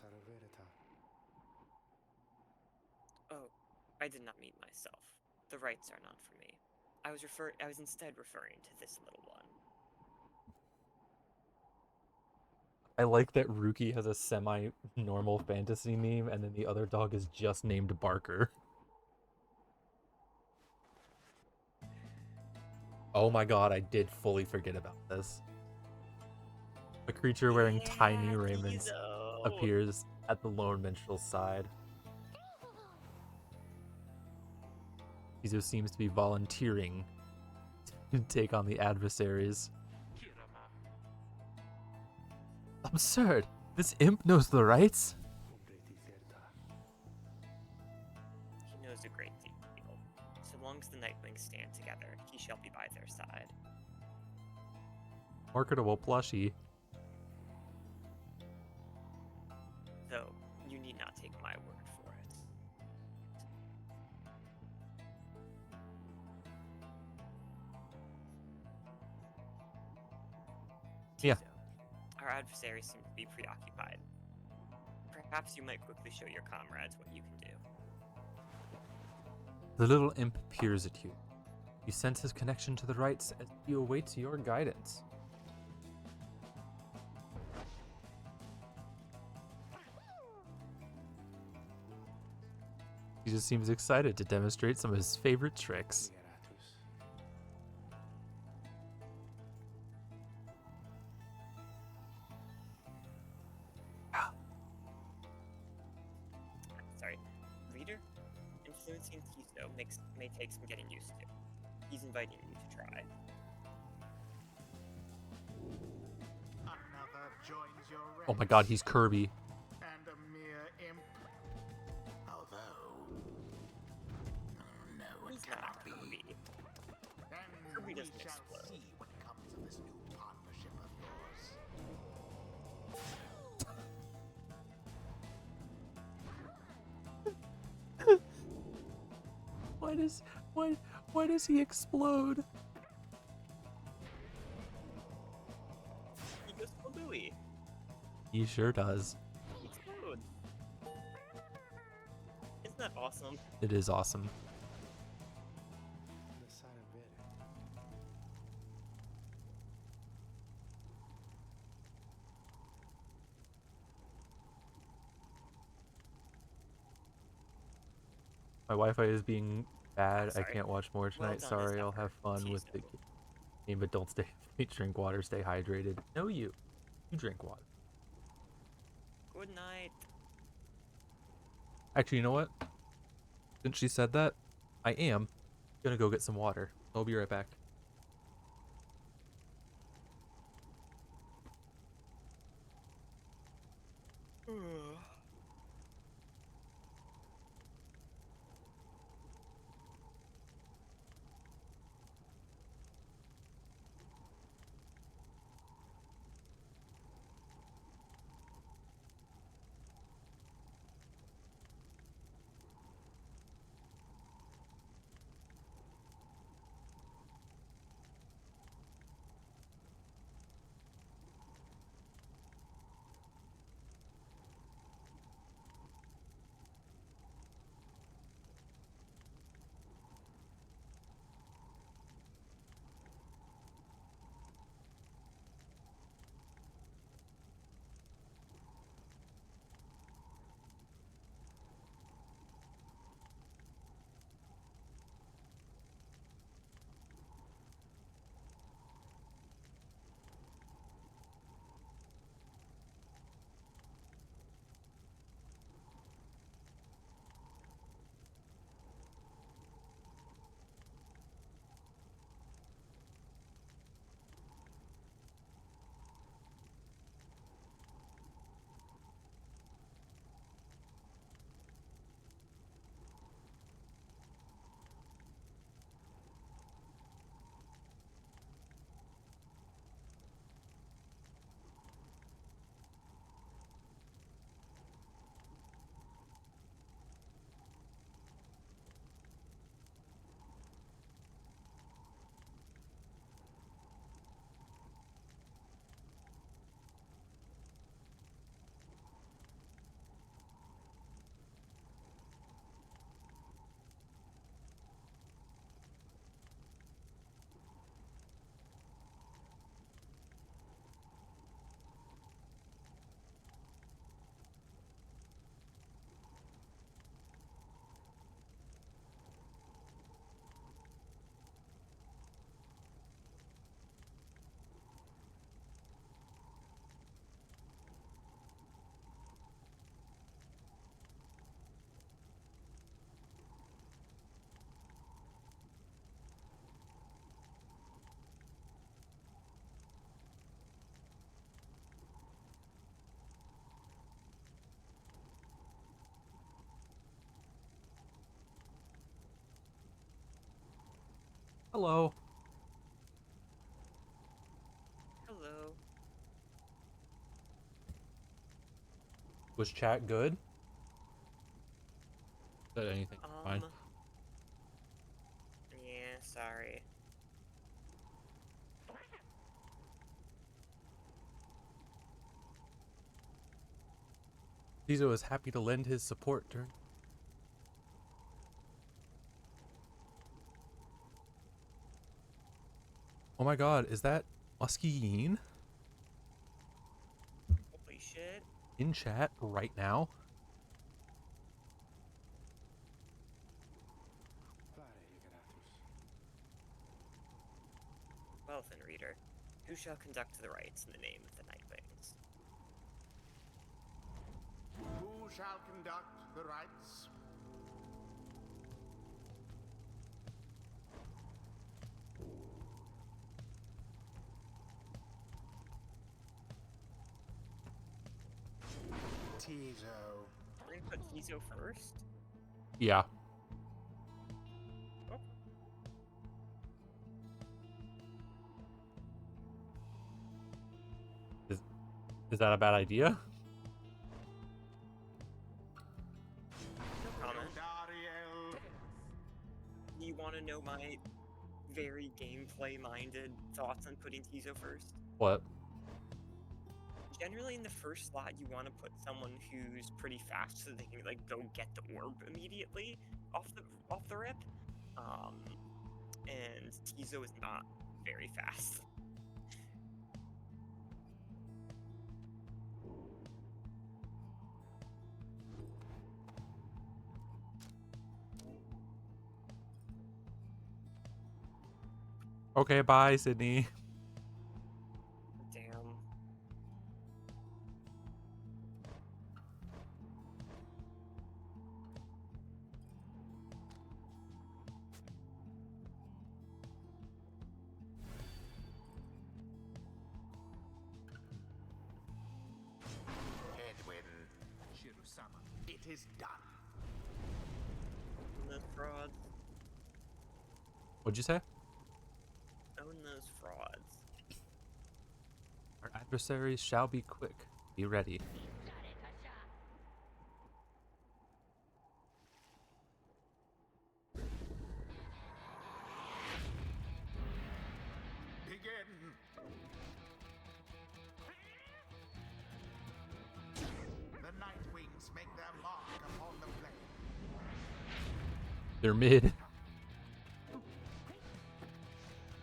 Oh, I did not mean myself. The rights are not for me. I was instead referring to this little one.
I like that Rookie has a semi-normal fantasy name, and then the other dog is just named Barker. Oh my god, I did fully forget about this. A creature wearing tiny raiments appears at the lone minstrel's side. Tizo seems to be volunteering to take on the adversaries. Absurd! This imp knows the rights?
He knows a great deal. So long as the Nightwings stand together, he shall be by their side.
Marketable plushie.
Though, you need not take my word for it.
Yeah.
Tizo, our adversaries seem to be preoccupied. Perhaps you might quickly show your comrades what you can do.
The little imp peers at you. You sense his connection to the rights as he awaits your guidance. He just seems excited to demonstrate some of his favorite tricks.
Sorry. Reader? Influencing Tizo may take some getting used to. He's inviting you to try.
Another joins your ranks.
Oh my god, he's Kirby.
And a mere imp. Although, no, it
He's
cannot
not
be.
Kirby.
Then
Kirby
we
doesn't
shall
explode.
see what comes of this new partnership of yours.
Why does he explode?
He goes Louie.
He sure does.
He explodes. Isn't that awesome?
It is awesome. My Wi-Fi is being bad. I
sorry.
can't watch more tonight.
done,
Sorry,
this
I'll
effort.
have fun with the
Tizo.
game, but don't drink water, stay hydrated. No, you drink water.
Good night.
Actually, you know what? Since she said that, I am gonna go get some water. I'll be right back. Hello.
Hello.
Was chat good? Said anything? Fine.
Yeah, sorry.
Tizo is happy to lend his support during. Oh my god, is that Muskie
Holy shit.
in chat right now?
Well then, reader, who shall conduct the rites in the name of the Nightwings?
Who shall conduct the rites? Tizo.
We're gonna put Tizo first?
Yeah.
Oh.
Is that a bad idea?
No comment.
Dariel.
You want to know my very gameplay-minded thoughts on putting Tizo first?
What?
Generally, in the first slot, you want to put someone who's pretty fast so they can like go get the orb immediately off the rip. And Tizo is not very fast.
Okay, bye, Sydney.
Damn.
Headwind. it is done.
Those frauds.
What'd you say?
Own those frauds.
Our adversaries shall be quick. Be ready.
Begin. The Night Wings make their mark upon the flame.
They're mid.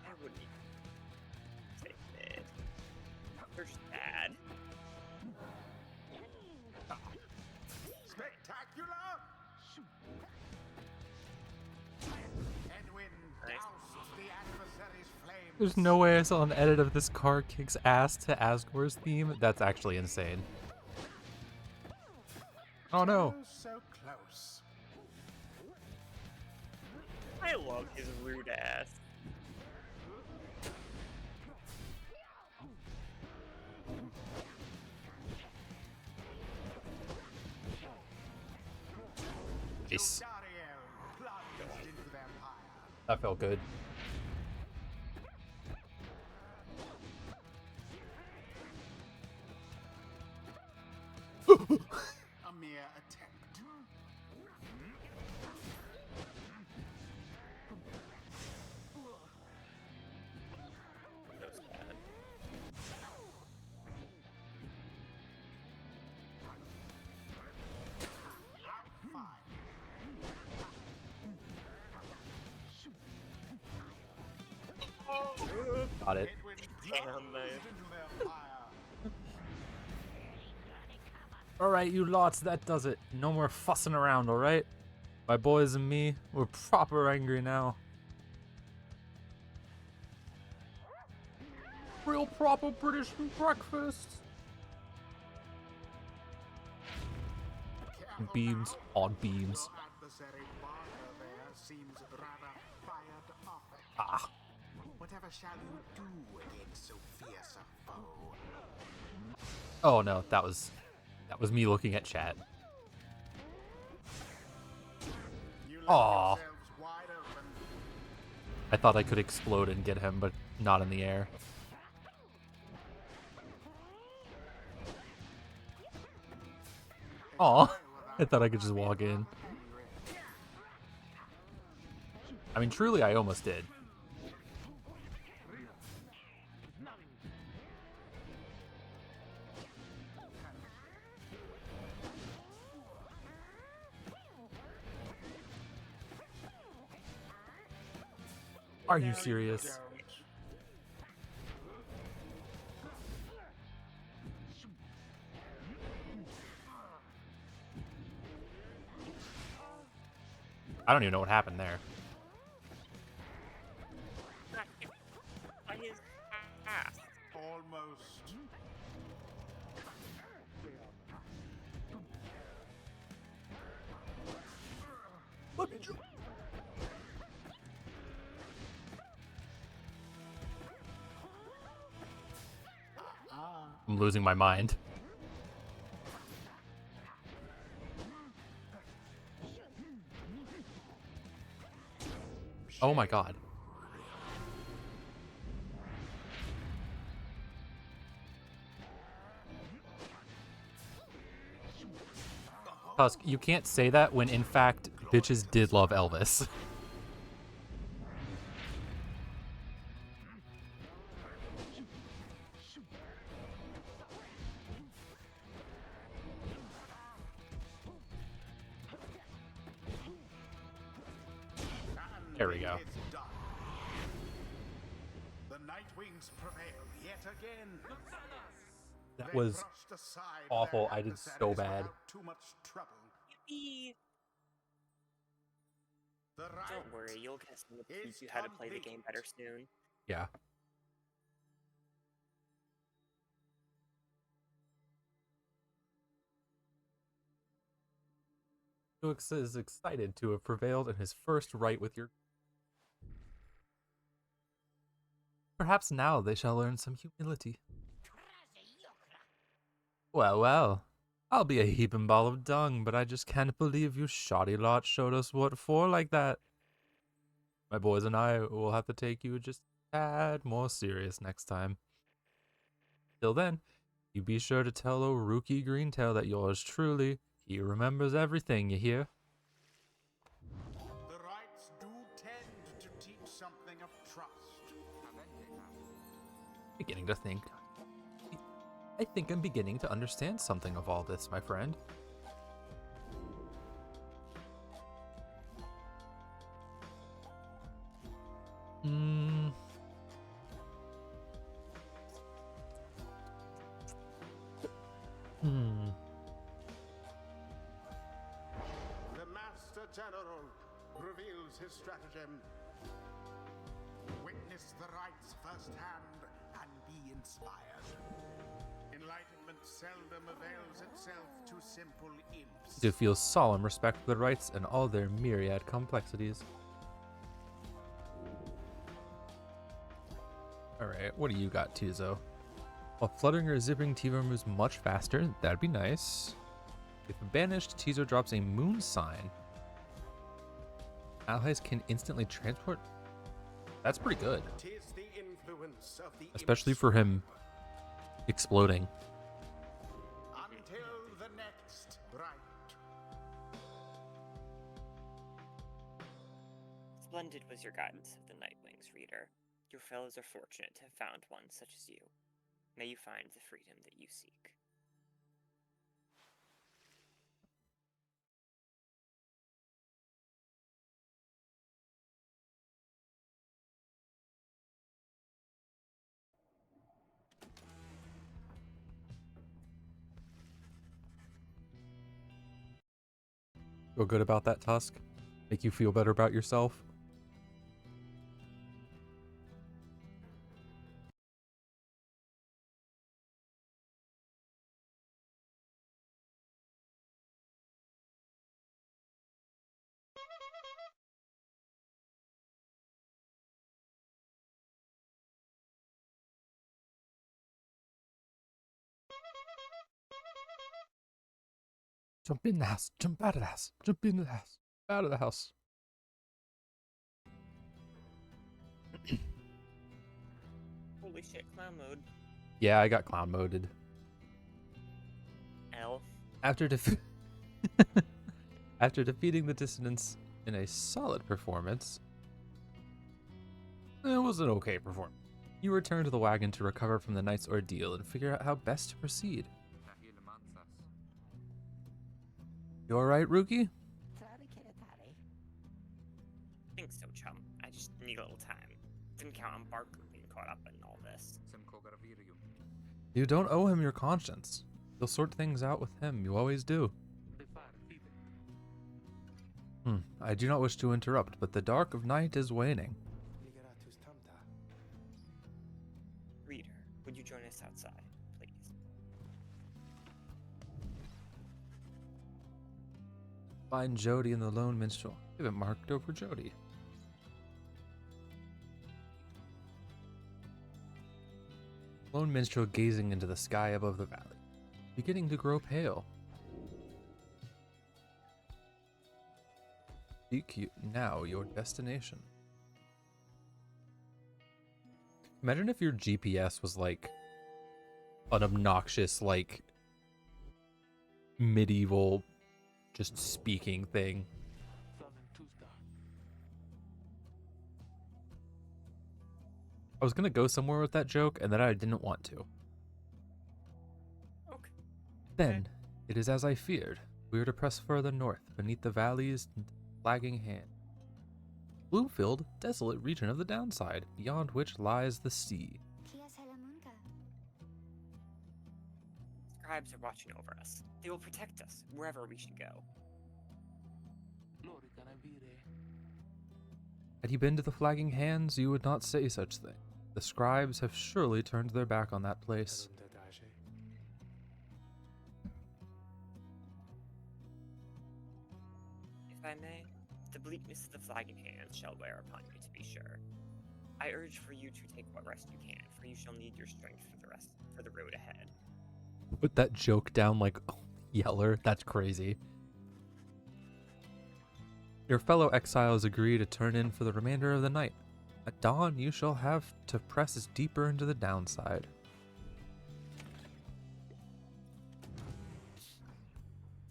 I wouldn't even say mid. They're just bad.
Spectacular! Edwin
Nice.
doused the adversary's flames.
There's no way I saw an edit of this car kicks ass to Asgore's theme. That's actually insane. Oh no.
Oh, so close.
I love his rude ass.
Nice.
Dariel plunged into their pyre.
That felt good.
A mere attempt.
That was bad.
Fine.
Got it.
Edwin
Damn,
plunged
man.
into their pyre.
Alright, you lots, that does it. No more fussing around, alright? My boys and me, we're proper angry now. Real proper British breakfast.
Careful
Beams
now.
on beams.
Your adversary Pyre there seems rather fired up.
Ah.
Whatever shall you do against so fierce a foe?
Oh no, that was me looking at chat.
You left
Aw.
yourselves wide open.
I thought I could explode and get him, but not in the air. Aw. I thought I could just walk in. I mean, truly, I almost did. Are you serious? I don't even know what happened there.
By his ass.
Almost.
Let me jump. I'm losing my mind. Oh my god. Tusk, you can't say that when in fact bitches did love Elvis. There we go.
It's done. The Night Wings prevail yet again.
That
They
was
brushed aside
awful.
their
I did so
adversaries
bad.
without too much trouble.
Yippee.
The right
Don't worry, you'll get some to teach
is
you how to play the
complete.
game better soon.
Yeah. Felix is excited to have prevailed in his first right with your... Perhaps now they shall learn some humility. Well, well. I'll be a heaping ball of dung, but I just can't believe you shoddy lot showed us what for like that. My boys and I will have to take you just a tad more serious next time. Till then, you be sure to tell old Rookie Greentail that yours truly, he remembers everything, you hear?
The rites do tend to teach something of trust.
Beginning to think. I think I'm beginning to understand something of all this, my friend. Hmm.
The Master General reveals his stratagem. Witness the rites firsthand and be inspired. Enlightenment seldom avails itself to simple imps.
To feel solemn respect for the rites and all their myriad complexities. Alright, what do you got, Tizo? While fluttering or zipping, Tizo moves much faster. That'd be nice. If banished, Tizo drops a moon sign. Allies can instantly transport. That's pretty good.
'Tis the influence of the
Especially
imps.
for him exploding.
Until the next rite.
Splendid was your guidance of the Nightwings, reader. Your fellows are fortunate to have found one such as you. May you find the freedom that you seek.
Feel good about that, Tusk? Make you feel better about yourself? Jump in the house. Jump out of the house. Jump in the house. Out of the house.
Holy shit, clown mode.
Yeah, I got clown moded.
L.
After After defeating the dissonance in a solid performance, it was an okay performance. You return to the wagon to recover from the night's ordeal and figure out how best to proceed. You alright, Rookie?
Think so, chum. I just need a little time. Didn't count on Barker being caught up in all this.
You don't owe him your conscience. You'll sort things out with him. You always do. I do not wish to interrupt, but the dark of night is waning.
Reader, would you join us outside, please?
Find Jody and the lone minstrel. Have it marked over Jody. Lone minstrel gazing into the sky above the valley, beginning to grow pale. Seek you now your destination. Imagine if your GPS was like an obnoxious, like medieval, just speaking thing. I was gonna go somewhere with that joke, and then I didn't want to.
Okay.
Then, it is as I feared. We are to press further north, beneath the valley's flagging hand. Blue-filled, desolate region of the downside, beyond which lies the sea.
Scribes are watching over us. They will protect us wherever we should go.
Had you been to the flagging hands, you would not say such thing. The scribes have surely turned their back on that place.
If I may, the bleakness of the flagging hands shall wear upon you, to be sure. I urge for you to take what rest you can, for you shall need your strength for the road ahead.
Put that joke down like only Yeller, that's crazy. Your fellow exiles agree to turn in for the remainder of the night. At dawn, you shall have to press deeper into the downside.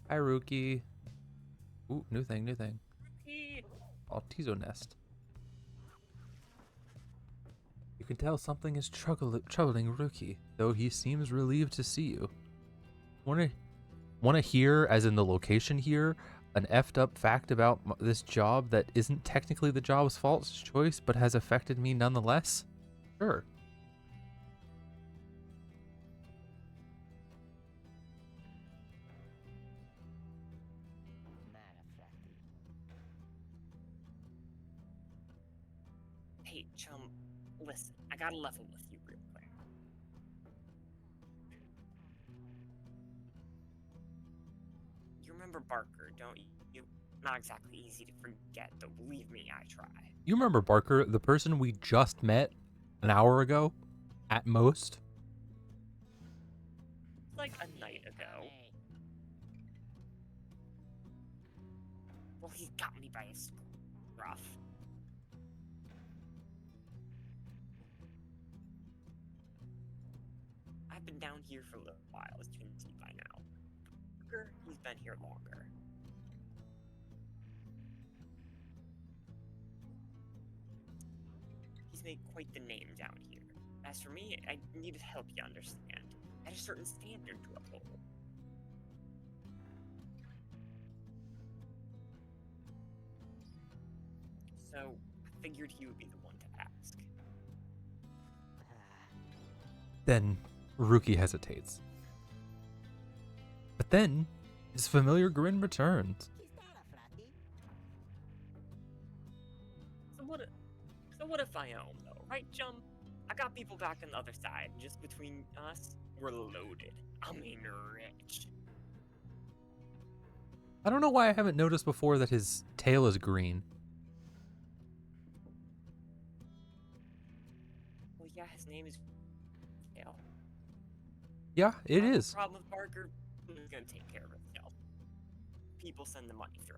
Hi, Rookie. Ooh, new thing, new thing. Altizo nest. You can tell something is troubling Rookie, though he seems relieved to see you. Wanna hear, as in the location here, an effed up fact about this job that isn't technically the job's false choice, but has affected me nonetheless? Sure.
Hey, chum, listen, I gotta level with you real quick. You remember Barker, don't you? Not exactly easy to forget, though believe me, I try.
You remember Barker, the person we just met an hour ago, at most?
Like a night ago. Well, he got me by his scruff. I've been down here for a little while, as you can see by now. Barker, he's been here longer. He's made quite the name down here. As for me, I needed help, you understand. I had a certain standard to uphold. So, I figured he would be the one to ask.
Then, Rookie hesitates. But then, his familiar grin returns.
So what if I own, though? Right, chum? I got people back on the other side. Just between us, we're loaded. I mean, rich.
I don't know why I haven't noticed before that his tail is green.
Well, yeah, his name is Dale.
Yeah, it is.
The problem with Barker is gonna take care of itself. People send the money through.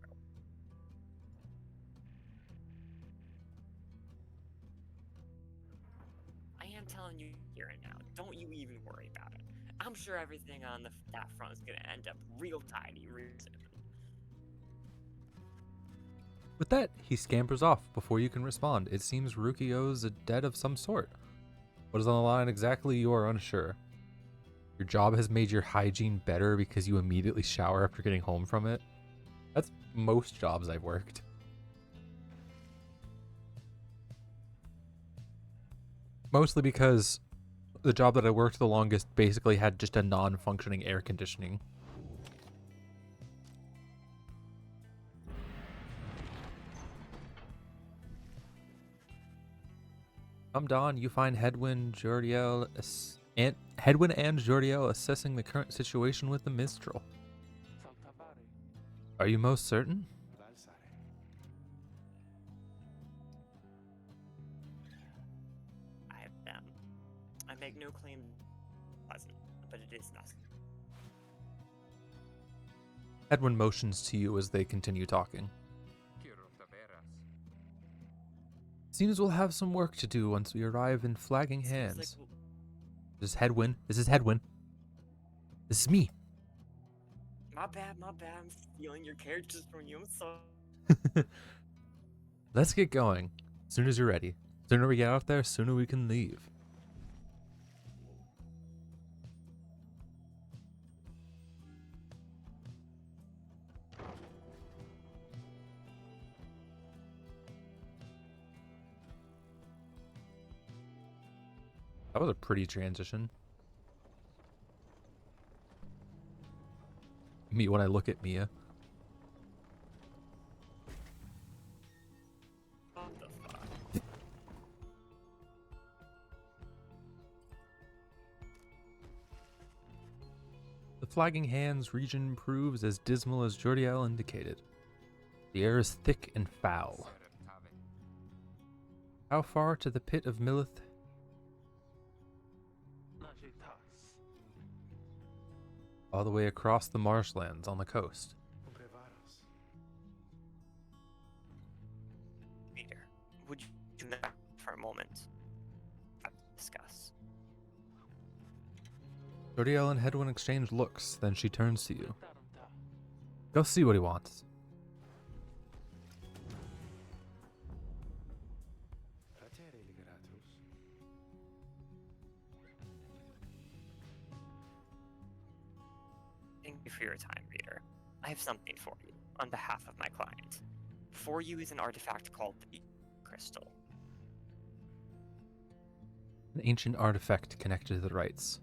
I am telling you here and now, don't you even worry about it. I'm sure everything on that front is gonna end up real tidy real soon.
With that, he scampers off before you can respond. It seems Rookie owes a debt of some sort. What is on the line exactly, you are unsure. Your job has made your hygiene better because you immediately shower after getting home from it. That's most jobs I've worked. Mostly because the job that I worked the longest basically had just a non-functioning air conditioning. Come dawn, you find Hedwin and Jordiel assessing the current situation with the Mistral. Are you most certain?
I make no claim pleasant, but it is not.
Hedwin motions to you as they continue talking. Seems we'll have some work to do once we arrive in Flagging Hands. This is Hedwin. This is Hedwin. This is me.
My bad. I'm stealing your characters from you. I'm sorry.
Let's get going. As soon as you're ready. Sooner we get out there, sooner we can leave. That was a pretty transition. Me when I look at Mia.
What the fuck?
The Flagging Hands region proves as dismal as Jordiel indicated. The air is thick and foul. How far to the pit of Millith? all the way across the marshlands on the coast.
Reader, would you do that for a moment? Discuss.
Jodiel and Hedwin exchange looks, then she turns to you. Go see what he wants.
Thank you for your time, reader. I have something for you, on behalf of my client. For you is an artifact called the Crystal.
An ancient artifact connected to the rites.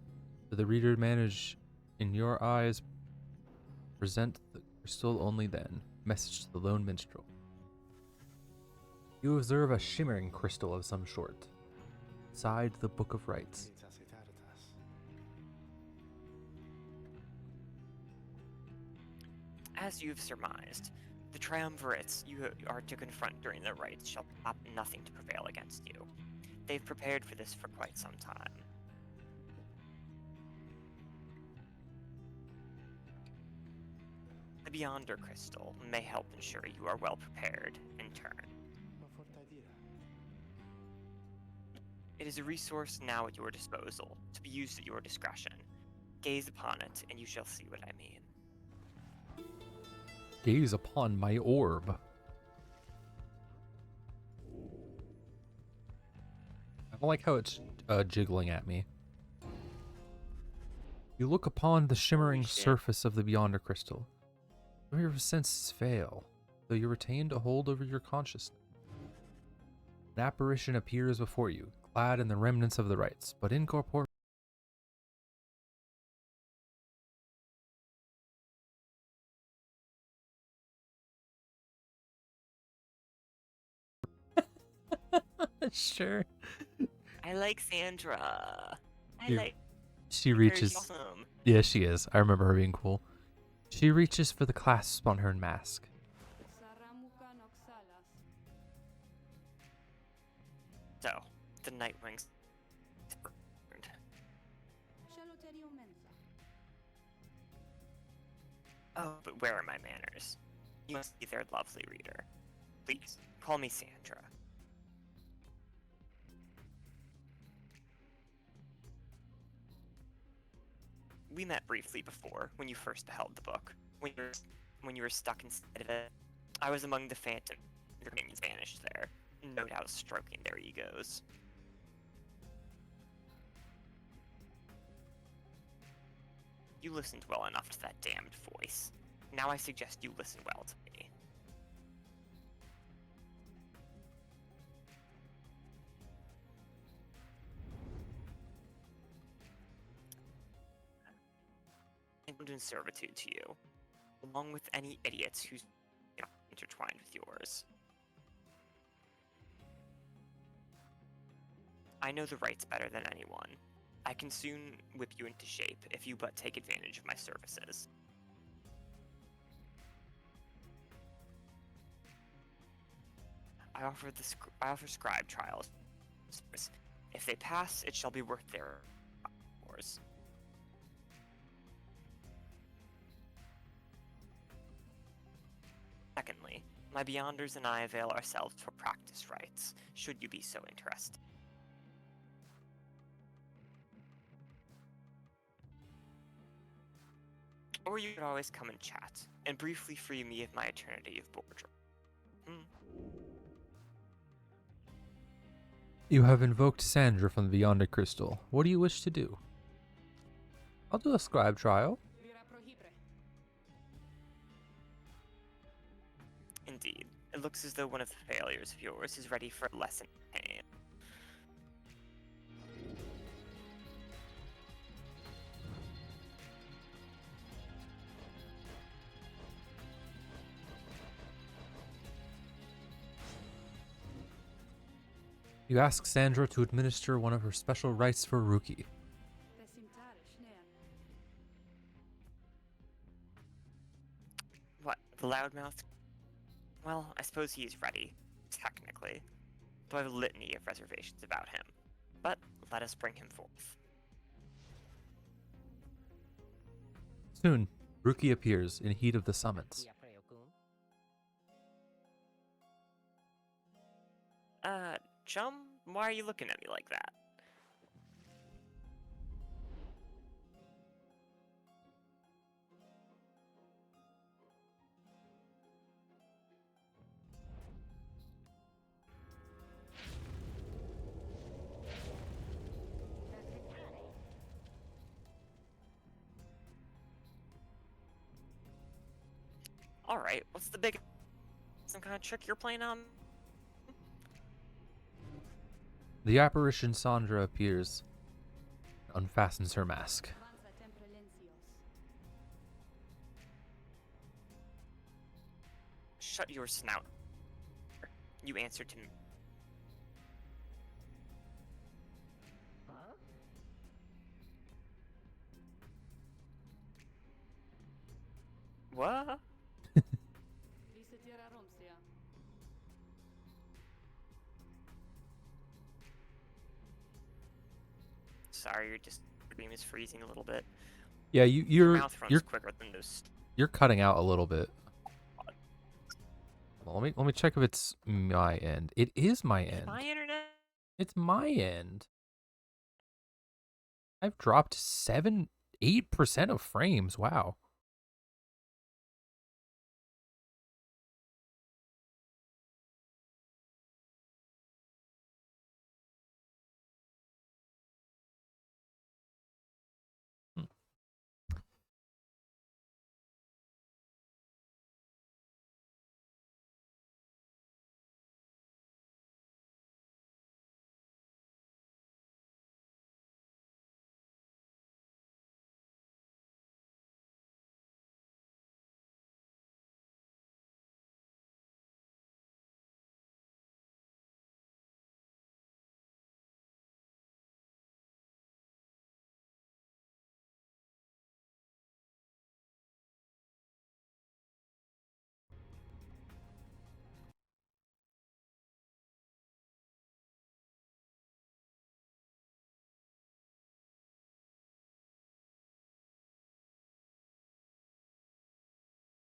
Do the reader manage, in your eyes, present the crystal only then? Message to the lone minstrel. You observe a shimmering crystal of some sort. Inside the Book of Rites.
As you've surmised, the triumvirates you are to confront during the rites shall have nothing to prevail against you. They've prepared for this for quite some time. The Beyonder Crystal may help ensure you are well prepared in turn. It is a resource now at your disposal, to be used at your discretion. Gaze upon it, and you shall see what I mean.
Gaze upon my orb. I don't like how it's jiggling at me. You look upon the shimmering surface of the Beyonder Crystal. Your senses fail, though you retained a hold over your consciousness. An apparition appears before you, clad in the remnants of the rites, but incorporeal. Sure.
I like Sandra.
She reaches.
Awesome.
Yeah, she is. I remember her being cool. She reaches for the clasp on her mask.
So, the Nightwings. Oh, but where are my manners? You must be their lovely reader. Please, call me Sandra. We met briefly before, when you first beheld the book. When you were stuck inside of it, I was among the phantom. Your minions vanished there, no doubt stroking their egos. You listened well enough to that damned voice. Now I suggest you listen well to me. I'm in servitude to you, along with any idiots who's intertwined with yours. I know the rights better than anyone. I can soon whip you into shape if you but take advantage of my services. I offer scribe trials. If they pass, it shall be worth their hours. Secondly, my Beyonders and I avail ourselves for practice rites, should you be so interested. Or you could always come and chat, and briefly free me of my eternity of boredom.
You have invoked Sandra from the Beyonder Crystal. What do you wish to do? I'll do a scribe trial.
Indeed. It looks as though one of the failures of yours is ready for a lesson in pain.
You ask Sandra to administer one of her special rites for Ruki.
What, the loudmouth? Well, I suppose he is ready, technically, though I have a litany of reservations about him. But let us bring him forth.
Soon, Ruki appears in heat of the summons.
Chum, why are you looking at me like that? Alright, what's the big... Some kind of trick you're playing on?
The apparition Sandra appears, unfastens her mask.
Shut your snout. You answer to me. What? Sorry, your beam is freezing a little bit.
Yeah,
Your mouth runs quicker than those.
You're cutting out a little bit. Well, let me check if it's my end. It is my end.
My internet?
It's my end. I've dropped 8% of frames. Wow.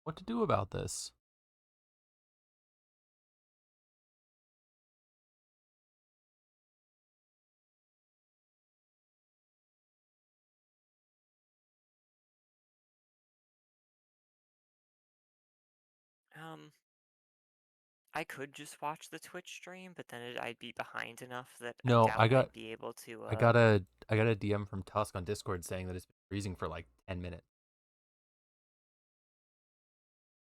What to do about this?
I could just watch the Twitch stream, but then I'd be behind enough that
No,
I doubt I'd be able to.
I got a DM from Tusk on Discord saying that it's been freezing for like 10 minutes.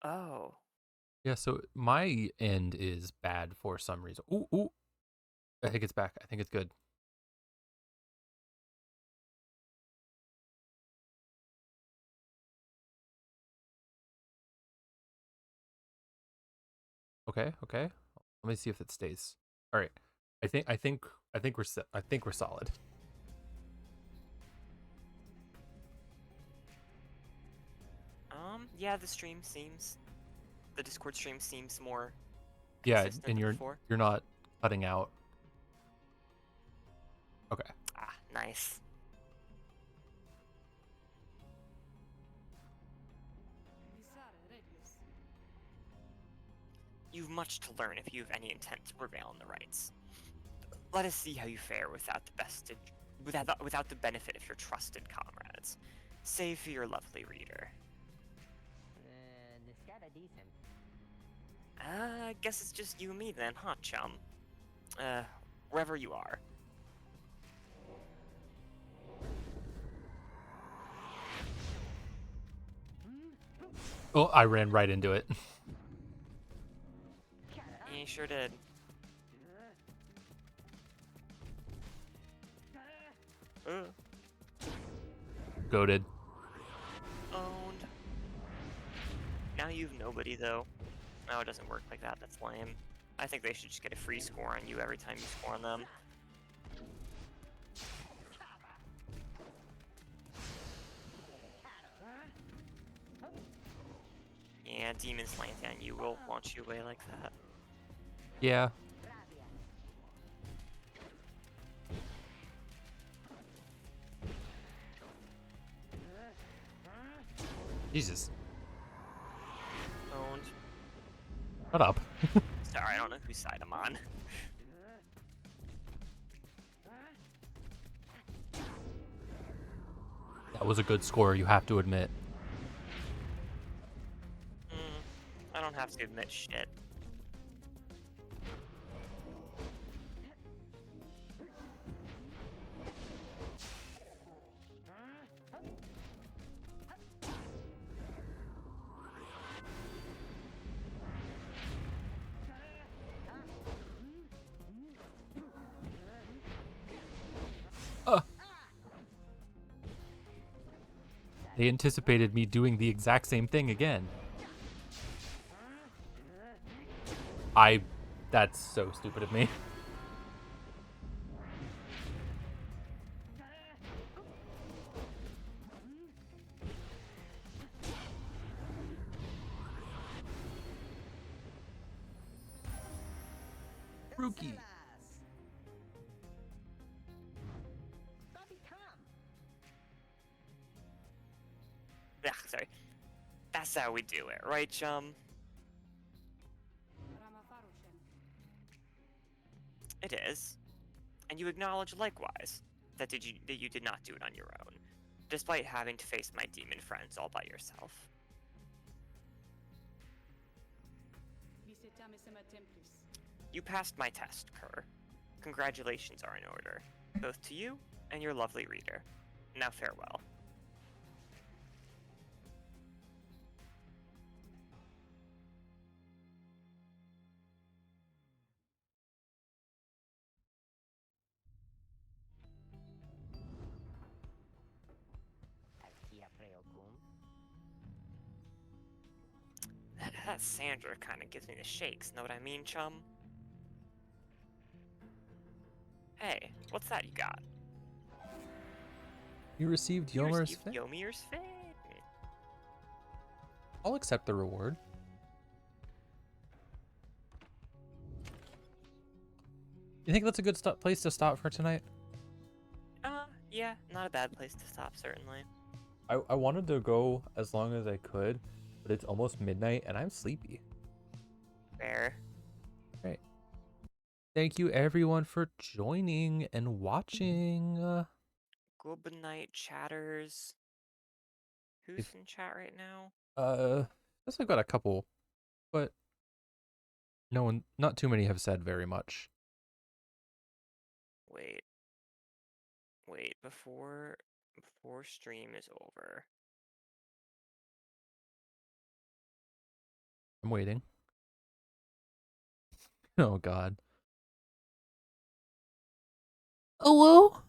Oh.
Yeah, so my end is bad for some reason. Ooh. I think it's back. I think it's good. Okay. Let me see if it stays. All right. I think we're solid.
Yeah, the Discord stream seems more
Yeah,
consistent
and
than before.
you're not cutting out. Okay.
Ah, nice. You've much to learn if you have any intent to prevail in the rights. Let us see how you fare without the benefit of your trusted comrades, save for your lovely reader. I guess it's just you and me then, huh, chum? Wherever you are.
Oh, I ran right into it.
You sure did.
Goated.
Owned. Now you've nobody, though. No, it doesn't work like that. That's lame. I think they should just get a free score on you every time you score on them. Yeah, Demon Slant on you will launch you away like that.
Yeah. Jesus.
Owned.
Shut up.
Sorry, I don't know whose side I'm on.
That was a good score, you have to admit.
I don't have to admit shit.
They anticipated me doing the exact same thing again. That's so stupid of me. Rookie.
Yeah, sorry. That's how we do it, right, chum? It is. And you acknowledge likewise that you did not do it on your own, despite having to face my demon friends all by yourself. You passed my test, Kerr. Congratulations are in order, both to you and your lovely reader. Now farewell. That Sandra kind of gives me the shakes, know what I mean, chum? Hey, what's that you got?
You received
You
Yomer's
received
Fit?
Yomir's Fit?
I'll accept the reward. You think that's a good place to stop for tonight?
Yeah, not a bad place to stop, certainly.
I wanted to go as long as I could, but it's almost midnight and I'm sleepy.
Fair.
Right. Thank you everyone for joining and watching.
Good night, chatters. Who's
If-
in chat right now?
Guess I've got a couple, but not too many have said very much.
Wait, before stream is over.
I'm waiting. Oh God. Hello?